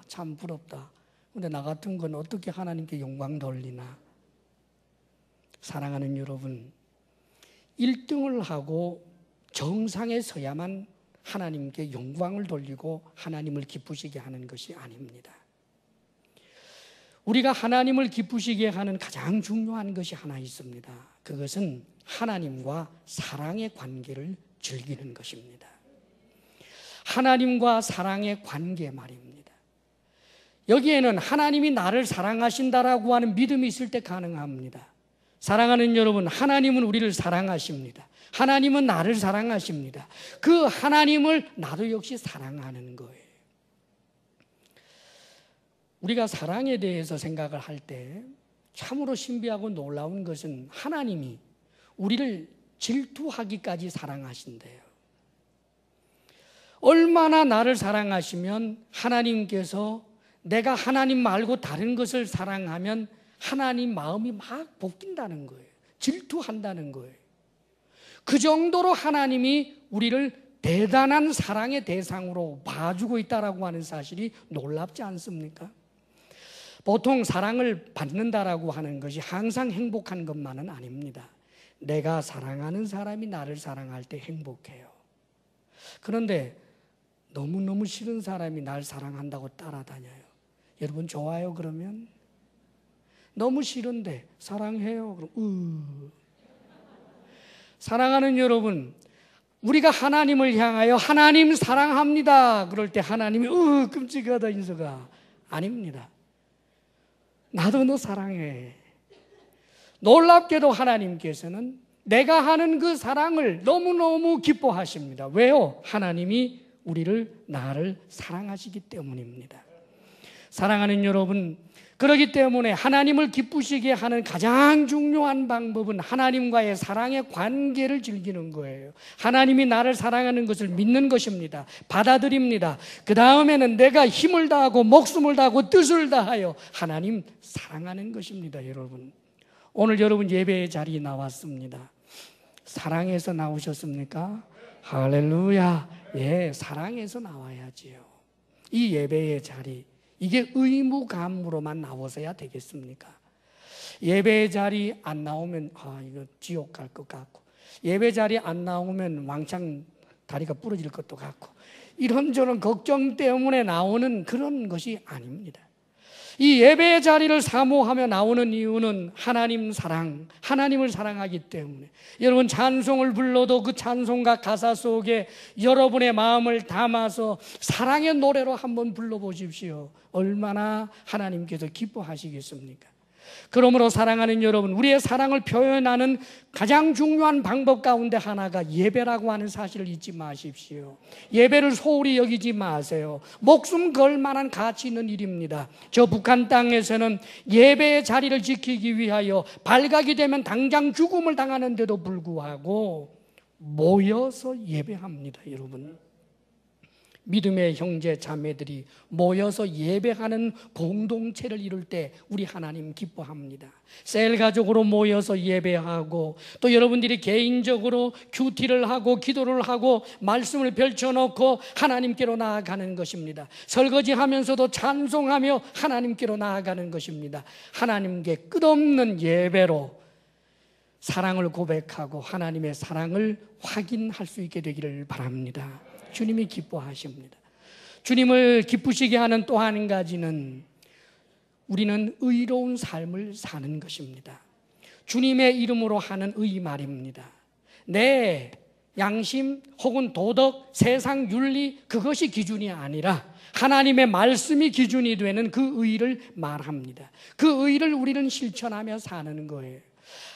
참 부럽다. 근데 나 같은 건 어떻게 하나님께 영광 돌리나? 사랑하는 여러분, 1등을 하고 정상에 서야만 하나님께 영광을 돌리고 하나님을 기쁘시게 하는 것이 아닙니다. 우리가 하나님을 기쁘시게 하는 가장 중요한 것이 하나 있습니다. 그것은 하나님과 사랑의 관계를 즐기는 것입니다. 하나님과 사랑의 관계 말입니다. 여기에는 하나님이 나를 사랑하신다라고 하는 믿음이 있을 때 가능합니다. 사랑하는 여러분, 하나님은 우리를 사랑하십니다. 하나님은 나를 사랑하십니다. 그 하나님을 나도 역시 사랑하는 거예요. 우리가 사랑에 대해서 생각을 할 때 참으로 신비하고 놀라운 것은 하나님이 우리를 질투하기까지 사랑하신대요. 얼마나 나를 사랑하시면 하나님께서 내가 하나님 말고 다른 것을 사랑하면 하나님 마음이 막 볶인다는 거예요. 질투한다는 거예요. 그 정도로 하나님이 우리를 대단한 사랑의 대상으로 봐주고 있다라고 하는 사실이 놀랍지 않습니까? 보통 사랑을 받는다라고 하는 것이 항상 행복한 것만은 아닙니다. 내가 사랑하는 사람이 나를 사랑할 때 행복해요. 그런데 너무너무 싫은 사람이 날 사랑한다고 따라다녀요. 여러분 좋아요 그러면? 너무 싫은데 사랑해요. 그럼 사랑하는 여러분, 우리가 하나님을 향하여 하나님 사랑합니다 그럴 때 하나님이 끔찍하다 인서가 아닙니다. 나도 너 사랑해. 놀랍게도 하나님께서는 내가 하는 그 사랑을 너무너무 기뻐하십니다. 왜요? 하나님이 나를 사랑하시기 때문입니다. 사랑하는 여러분, 그렇기 때문에 하나님을 기쁘시게 하는 가장 중요한 방법은 하나님과의 사랑의 관계를 즐기는 거예요. 하나님이 나를 사랑하는 것을 믿는 것입니다. 받아들입니다. 그 다음에는 내가 힘을 다하고 목숨을 다하고 뜻을 다하여 하나님 사랑하는 것입니다. 여러분, 오늘 여러분 예배의 자리에 나왔습니다. 사랑해서 나오셨습니까? 할렐루야. 예, 사랑해서 나와야지요. 이 예배의 자리, 이게 의무감으로만 나와서야 되겠습니까? 예배 자리 안 나오면 이거 지옥 갈 것 같고, 예배 자리 안 나오면 왕창 다리가 부러질 것도 같고, 이런저런 걱정 때문에 나오는 그런 것이 아닙니다. 이 예배의 자리를 사모하며 나오는 이유는 하나님 사랑, 하나님을 사랑하기 때문에. 여러분 찬송을 불러도 그 찬송가 가사 속에 여러분의 마음을 담아서 사랑의 노래로 한번 불러보십시오. 얼마나 하나님께서 기뻐하시겠습니까? 그러므로 사랑하는 여러분, 우리의 사랑을 표현하는 가장 중요한 방법 가운데 하나가 예배라고 하는 사실을 잊지 마십시오. 예배를 소홀히 여기지 마세요. 목숨 걸 만한 가치 있는 일입니다. 저 북한 땅에서는 예배의 자리를 지키기 위하여 발각이 되면 당장 죽음을 당하는데도 불구하고 모여서 예배합니다. 여러분, 믿음의 형제 자매들이 모여서 예배하는 공동체를 이룰 때 우리 하나님 기뻐합니다. 셀 가족으로 모여서 예배하고, 또 여러분들이 개인적으로 큐티를 하고 기도를 하고 말씀을 펼쳐놓고 하나님께로 나아가는 것입니다. 설거지하면서도 찬송하며 하나님께로 나아가는 것입니다. 하나님께 끝없는 예배로 사랑을 고백하고 하나님의 사랑을 확인할 수 있게 되기를 바랍니다. 주님이 기뻐하십니다. 주님을 기쁘시게 하는 또 한 가지는 우리는 의로운 삶을 사는 것입니다. 주님의 이름으로 하는 의 말입니다. 내 양심 혹은 도덕, 세상 윤리, 그것이 기준이 아니라 하나님의 말씀이 기준이 되는 그 의를 말합니다. 그 의를 우리는 실천하며 사는 거예요.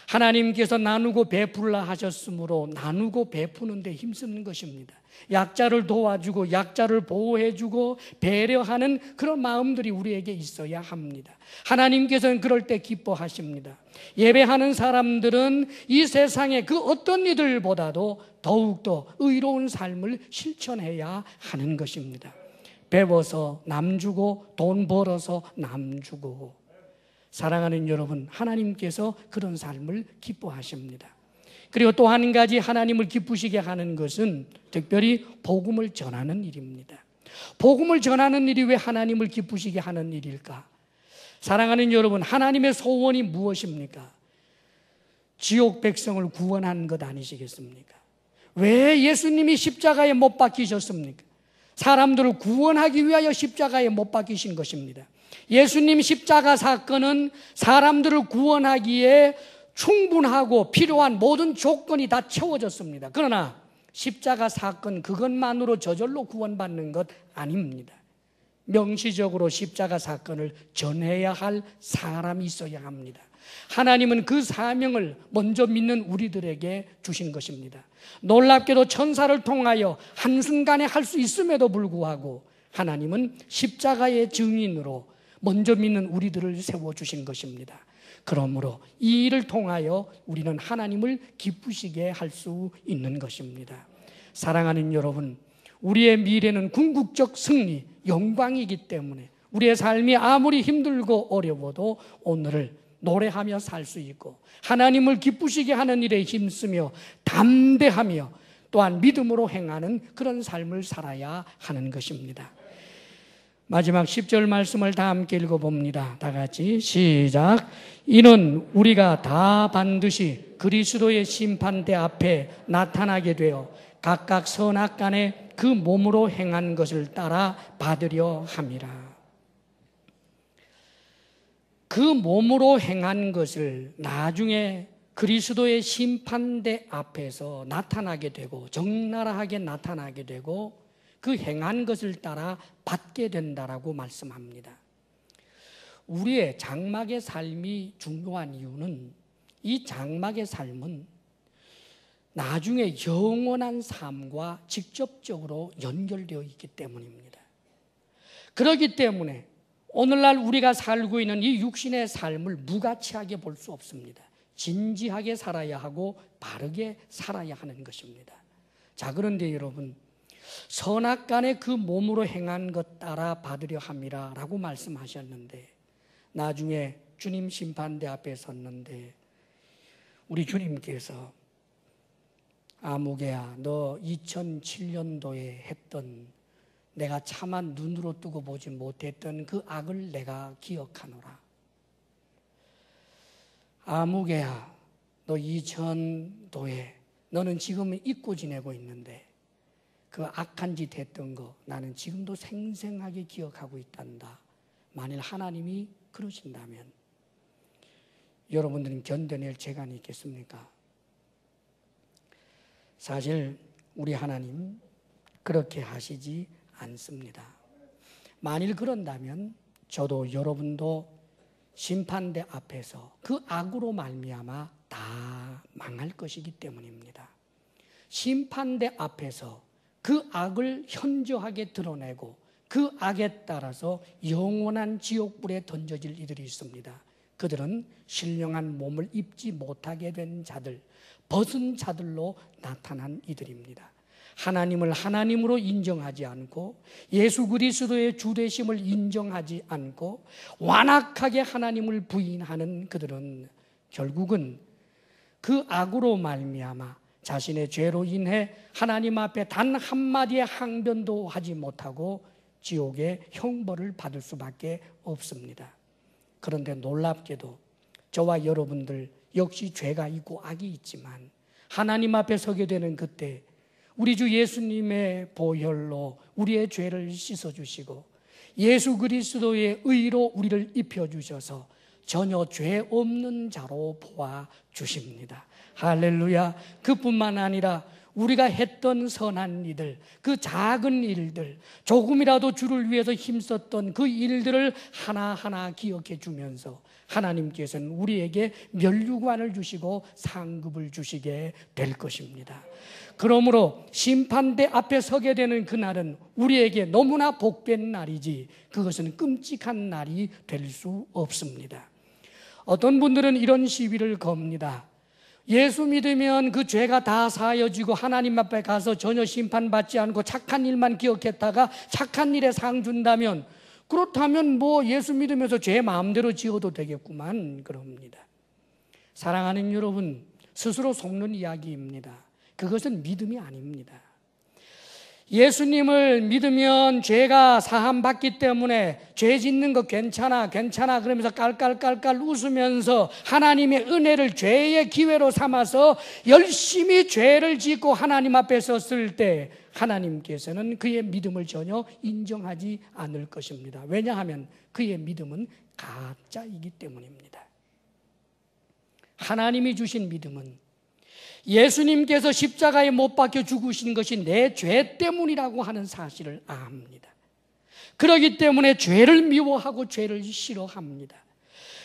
하나님께서 나누고 베풀라 하셨으므로 나누고 베푸는 데 힘쓰는 것입니다. 약자를 도와주고 약자를 보호해주고 배려하는 그런 마음들이 우리에게 있어야 합니다. 하나님께서는 그럴 때 기뻐하십니다. 예배하는 사람들은 이 세상의 그 어떤 이들보다도 더욱더 의로운 삶을 실천해야 하는 것입니다. 배워서 남 주고 돈 벌어서 남 주고. 사랑하는 여러분, 하나님께서 그런 삶을 기뻐하십니다. 그리고 또 한 가지 하나님을 기쁘시게 하는 것은 특별히 복음을 전하는 일입니다. 복음을 전하는 일이 왜 하나님을 기쁘시게 하는 일일까? 사랑하는 여러분, 하나님의 소원이 무엇입니까? 지옥 백성을 구원하는 것 아니시겠습니까? 왜 예수님이 십자가에 못 박히셨습니까? 사람들을 구원하기 위하여 십자가에 못 박히신 것입니다. 예수님 십자가 사건은 사람들을 구원하기에 충분하고 필요한 모든 조건이 다 채워졌습니다. 그러나 십자가 사건 그것만으로 저절로 구원받는 것 아닙니다. 명시적으로 십자가 사건을 전해야 할 사람이 있어야 합니다. 하나님은 그 사명을 먼저 믿는 우리들에게 주신 것입니다. 놀랍게도 천사를 통하여 한순간에 할 수 있음에도 불구하고 하나님은 십자가의 증인으로 먼저 믿는 우리들을 세워주신 것입니다. 그러므로 이 일을 통하여 우리는 하나님을 기쁘시게 할 수 있는 것입니다. 사랑하는 여러분, 우리의 미래는 궁극적 승리, 영광이기 때문에 우리의 삶이 아무리 힘들고 어려워도 오늘을 노래하며 살 수 있고 하나님을 기쁘시게 하는 일에 힘쓰며 담대하며 또한 믿음으로 행하는 그런 삶을 살아야 하는 것입니다. 마지막 10절 말씀을 다 함께 읽어봅니다. 다 같이 시작. 이는 우리가 다 반드시 그리스도의 심판대 앞에 나타나게 되어 각각 선악간에 그 몸으로 행한 것을 따라 받으려 함이라. 그 몸으로 행한 것을 나중에 그리스도의 심판대 앞에서 나타나게 되고 적나라하게 나타나게 되고 그 행한 것을 따라 받게 된다라고 말씀합니다. 우리의 장막의 삶이 중요한 이유는 이 장막의 삶은 나중에 영원한 삶과 직접적으로 연결되어 있기 때문입니다. 그렇기 때문에 오늘날 우리가 살고 있는 이 육신의 삶을 무가치하게 볼 수 없습니다. 진지하게 살아야 하고 바르게 살아야 하는 것입니다. 자, 그런데 여러분, 선악간에 그 몸으로 행한 것 따라 받으려 함이라 라고 말씀하셨는데 나중에 주님 심판대 앞에 섰는데 우리 주님께서 아무개야, 너 2007년도에 했던 내가 차마 눈으로 뜨고 보지 못했던 그 악을 내가 기억하노라. 아무개야, 너 2000도에 너는 지금 잊고 지내고 있는데 그 악한 짓 했던 거 나는 지금도 생생하게 기억하고 있단다. 만일 하나님이 그러신다면 여러분들은 견뎌낼 재간이 있겠습니까? 사실 우리 하나님 그렇게 하시지 않습니다. 만일 그런다면 저도 여러분도 심판대 앞에서 그 악으로 말미암아 다 망할 것이기 때문입니다. 심판대 앞에서 그 악을 현저하게 드러내고 그 악에 따라서 영원한 지옥불에 던져질 이들이 있습니다. 그들은 신령한 몸을 입지 못하게 된 자들, 벗은 자들로 나타난 이들입니다. 하나님을 하나님으로 인정하지 않고 예수 그리스도의 주되심을 인정하지 않고 완악하게 하나님을 부인하는 그들은 결국은 그 악으로 말미암아 자신의 죄로 인해 하나님 앞에 단 한마디의 항변도 하지 못하고 지옥의 형벌을 받을 수밖에 없습니다. 그런데 놀랍게도 저와 여러분들 역시 죄가 있고 악이 있지만 하나님 앞에 서게 되는 그때 우리 주 예수님의 보혈로 우리의 죄를 씻어주시고 예수 그리스도의 의로 우리를 입혀주셔서 전혀 죄 없는 자로 보아주십니다. 할렐루야. 그뿐만 아니라 우리가 했던 선한 일들, 그 작은 일들, 조금이라도 주를 위해서 힘썼던 그 일들을 하나하나 기억해 주면서 하나님께서는 우리에게 면류관을 주시고 상급을 주시게 될 것입니다. 그러므로 심판대 앞에 서게 되는 그날은 우리에게 너무나 복된 날이지 그것은 끔찍한 날이 될 수 없습니다. 어떤 분들은 이런 시비를 겁니다. 예수 믿으면 그 죄가 다 사여지고 하나님 앞에 가서 전혀 심판받지 않고 착한 일만 기억했다가 착한 일에 상 준다면 그렇다면 뭐 예수 믿으면서 죄 마음대로 지어도 되겠구만 그럽니다. 사랑하는 여러분, 스스로 속는 이야기입니다. 그것은 믿음이 아닙니다. 예수님을 믿으면 죄가 사함받기 때문에 죄 짓는 거 괜찮아 그러면서 깔깔깔깔 웃으면서 하나님의 은혜를 죄의 기회로 삼아서 열심히 죄를 짓고 하나님 앞에 섰을 때 하나님께서는 그의 믿음을 전혀 인정하지 않을 것입니다. 왜냐하면 그의 믿음은 가짜이기 때문입니다. 하나님이 주신 믿음은 예수님께서 십자가에 못 박혀 죽으신 것이 내 죄 때문이라고 하는 사실을 압니다. 그렇기 때문에 죄를 미워하고 죄를 싫어합니다.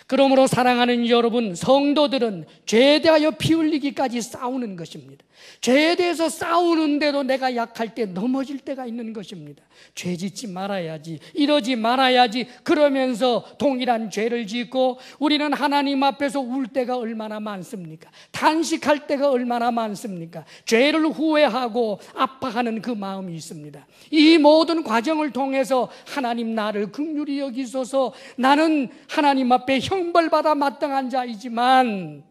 그러므로 사랑하는 여러분, 성도들은 죄에 대하여 피 흘리기까지 싸우는 것입니다. 죄에 대해서 싸우는데도 내가 약할 때 넘어질 때가 있는 것입니다. 죄 짓지 말아야지, 이러지 말아야지 그러면서 동일한 죄를 짓고 우리는 하나님 앞에서 울 때가 얼마나 많습니까? 탄식할 때가 얼마나 많습니까? 죄를 후회하고 아파하는 그 마음이 있습니다. 이 모든 과정을 통해서 하나님 나를 긍휼히 여기소서, 나는 하나님 앞에 형벌받아 마땅한 자이지만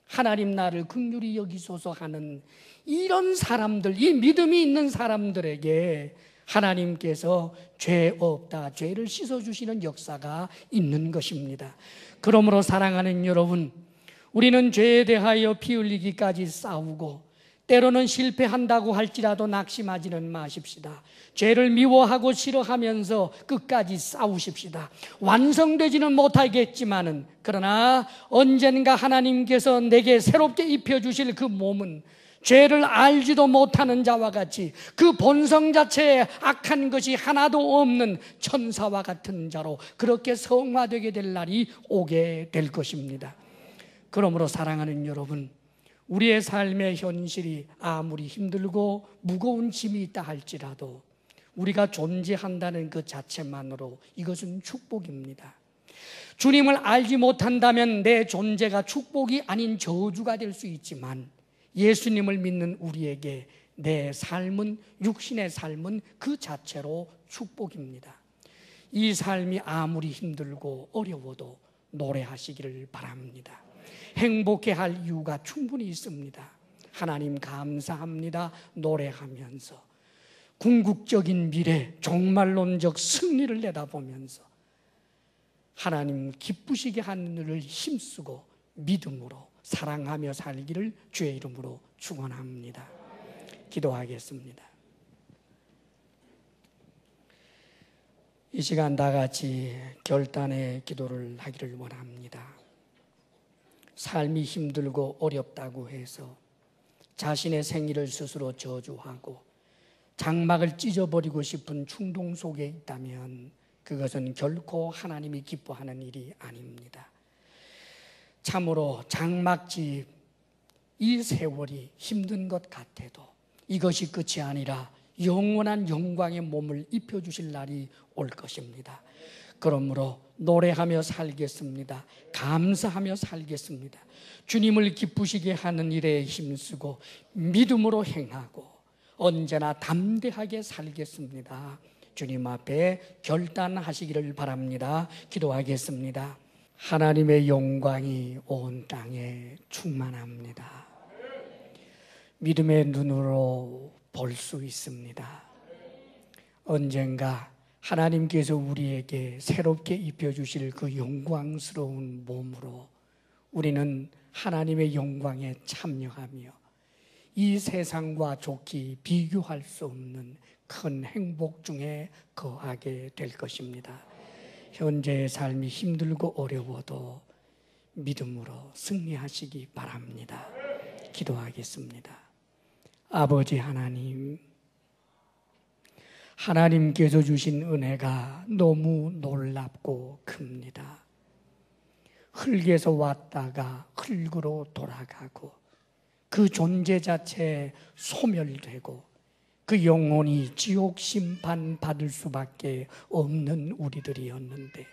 하나님 나를 긍휼히 여기소서 하는 이런 사람들, 이 믿음이 있는 사람들에게 하나님께서 죄 없다, 죄를 씻어주시는 역사가 있는 것입니다. 그러므로 사랑하는 여러분, 우리는 죄에 대하여 피 흘리기까지 싸우고 때로는 실패한다고 할지라도 낙심하지는 마십시다. 죄를 미워하고 싫어하면서 끝까지 싸우십시다. 완성되지는 못하겠지만은 그러나 언젠가 하나님께서 내게 새롭게 입혀주실 그 몸은 죄를 알지도 못하는 자와 같이 그 본성 자체에 악한 것이 하나도 없는 천사와 같은 자로 그렇게 성화되게 될 날이 오게 될 것입니다. 그러므로 사랑하는 여러분, 우리의 삶의 현실이 아무리 힘들고 무거운 짐이 있다 할지라도 우리가 존재한다는 그 자체만으로 이것은 축복입니다. 주님을 알지 못한다면 내 존재가 축복이 아닌 저주가 될 수 있지만 예수님을 믿는 우리에게 내 삶은, 육신의 삶은 그 자체로 축복입니다. 이 삶이 아무리 힘들고 어려워도 노래하시기를 바랍니다. 행복해할 이유가 충분히 있습니다. 하나님 감사합니다 노래하면서 궁극적인 미래, 종말론적 승리를 내다보면서 하나님 기쁘시게 하는 일을 힘쓰고 믿음으로 사랑하며 살기를 주의 이름으로 축원합니다. 기도하겠습니다. 이 시간 다 같이 결단의 기도를 하기를 원합니다. 삶이 힘들고 어렵다고 해서 자신의 생일을 스스로 저주하고 장막을 찢어버리고 싶은 충동 속에 있다면 그것은 결코 하나님이 기뻐하는 일이 아닙니다. 참으로 장막집 이 세월이 힘든 것 같아도 이것이 끝이 아니라 영원한 영광의 몸을 입혀주실 날이 올 것입니다. 그러므로 노래하며 살겠습니다. 감사하며 살겠습니다. 주님을 기쁘시게 하는 일에 힘쓰고 믿음으로 행하고 언제나 담대하게 살겠습니다. 주님 앞에 결단하시기를 바랍니다. 기도하겠습니다. 하나님의 영광이 온 땅에 충만합니다. 믿음의 눈으로 볼 수 있습니다. 언젠가 하나님께서 우리에게 새롭게 입혀주실 그 영광스러운 몸으로 우리는 하나님의 영광에 참여하며 이 세상과 좋게 비교할 수 없는 큰 행복 중에 거하게 될 것입니다. 현재의 삶이 힘들고 어려워도 믿음으로 승리하시기 바랍니다. 기도하겠습니다. 아버지 하나님, 하나님께서 주신 은혜가 너무 놀랍고 큽니다. 흙에서 왔다가 흙으로 돌아가고 그 존재 자체에 소멸되고 그 영혼이 지옥 심판 받을 수밖에 없는 우리들이었는데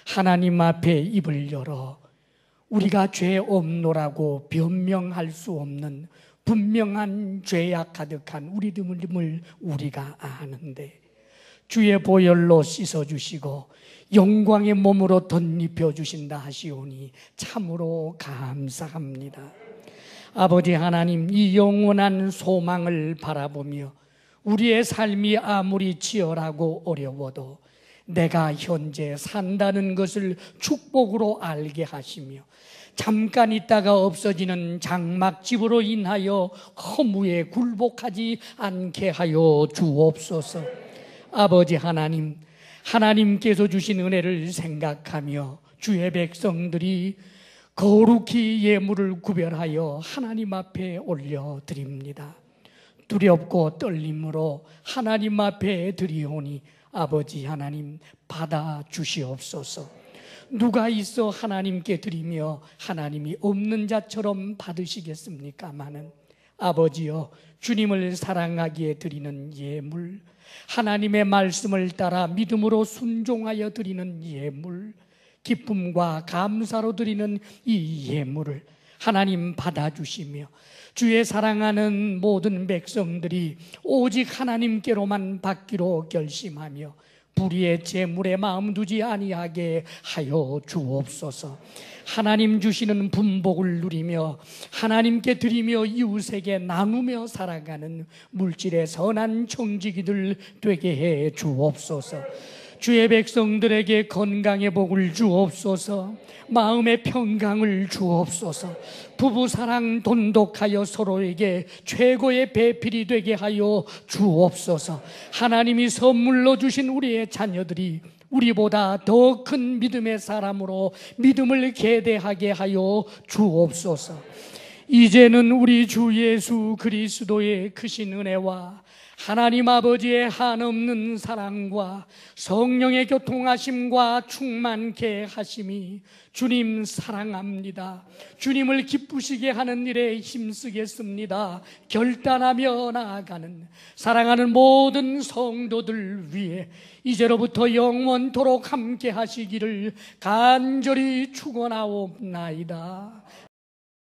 하나님 앞에 입을 열어 우리가 죄 없노라고 변명할 수 없는 분명한 죄악 가득한 우리들을 우리가 아는데 주의 보혈로 씻어주시고 영광의 몸으로 덧입혀 주신다 하시오니 참으로 감사합니다. 아버지 하나님, 이 영원한 소망을 바라보며 우리의 삶이 아무리 치열하고 어려워도 내가 현재 산다는 것을 축복으로 알게 하시며 잠깐 있다가 없어지는 장막집으로 인하여 허무에 굴복하지 않게 하여 주옵소서. 아버지 하나님, 하나님께서 주신 은혜를 생각하며 주의 백성들이 거룩히 예물을 구별하여 하나님 앞에 올려드립니다. 두렵고 떨림으로 하나님 앞에 드리오니 아버지 하나님 받아주시옵소서. 누가 있어 하나님께 드리며 하나님이 없는 자처럼 받으시겠습니까마는 아버지여, 주님을 사랑하기에 드리는 예물, 하나님의 말씀을 따라 믿음으로 순종하여 드리는 예물, 기쁨과 감사로 드리는 이 예물을 하나님 받아주시며 주의 사랑하는 모든 백성들이 오직 하나님께로만 받기로 결심하며 불의의 재물에 마음 두지 아니하게 하여 주옵소서. 하나님 주시는 분복을 누리며 하나님께 드리며 이웃에게 나누며 살아가는 물질의 선한 청지기들 되게 해 주옵소서. 주의 백성들에게 건강의 복을 주옵소서. 마음의 평강을 주옵소서. 부부사랑 돈독하여 서로에게 최고의 배필이 되게 하여 주옵소서. 하나님이 선물로 주신 우리의 자녀들이 우리보다 더 큰 믿음의 사람으로 믿음을 계대하게 하여 주옵소서. 이제는 우리 주 예수 그리스도의 크신 은혜와 하나님 아버지의 한없는 사랑과 성령의 교통하심과 충만케 하심이 주님 사랑합니다. 주님을 기쁘시게 하는 일에 힘쓰겠습니다. 결단하며 나아가는 사랑하는 모든 성도들 위해 이제로부터 영원토록 함께 하시기를 간절히 축원하옵나이다.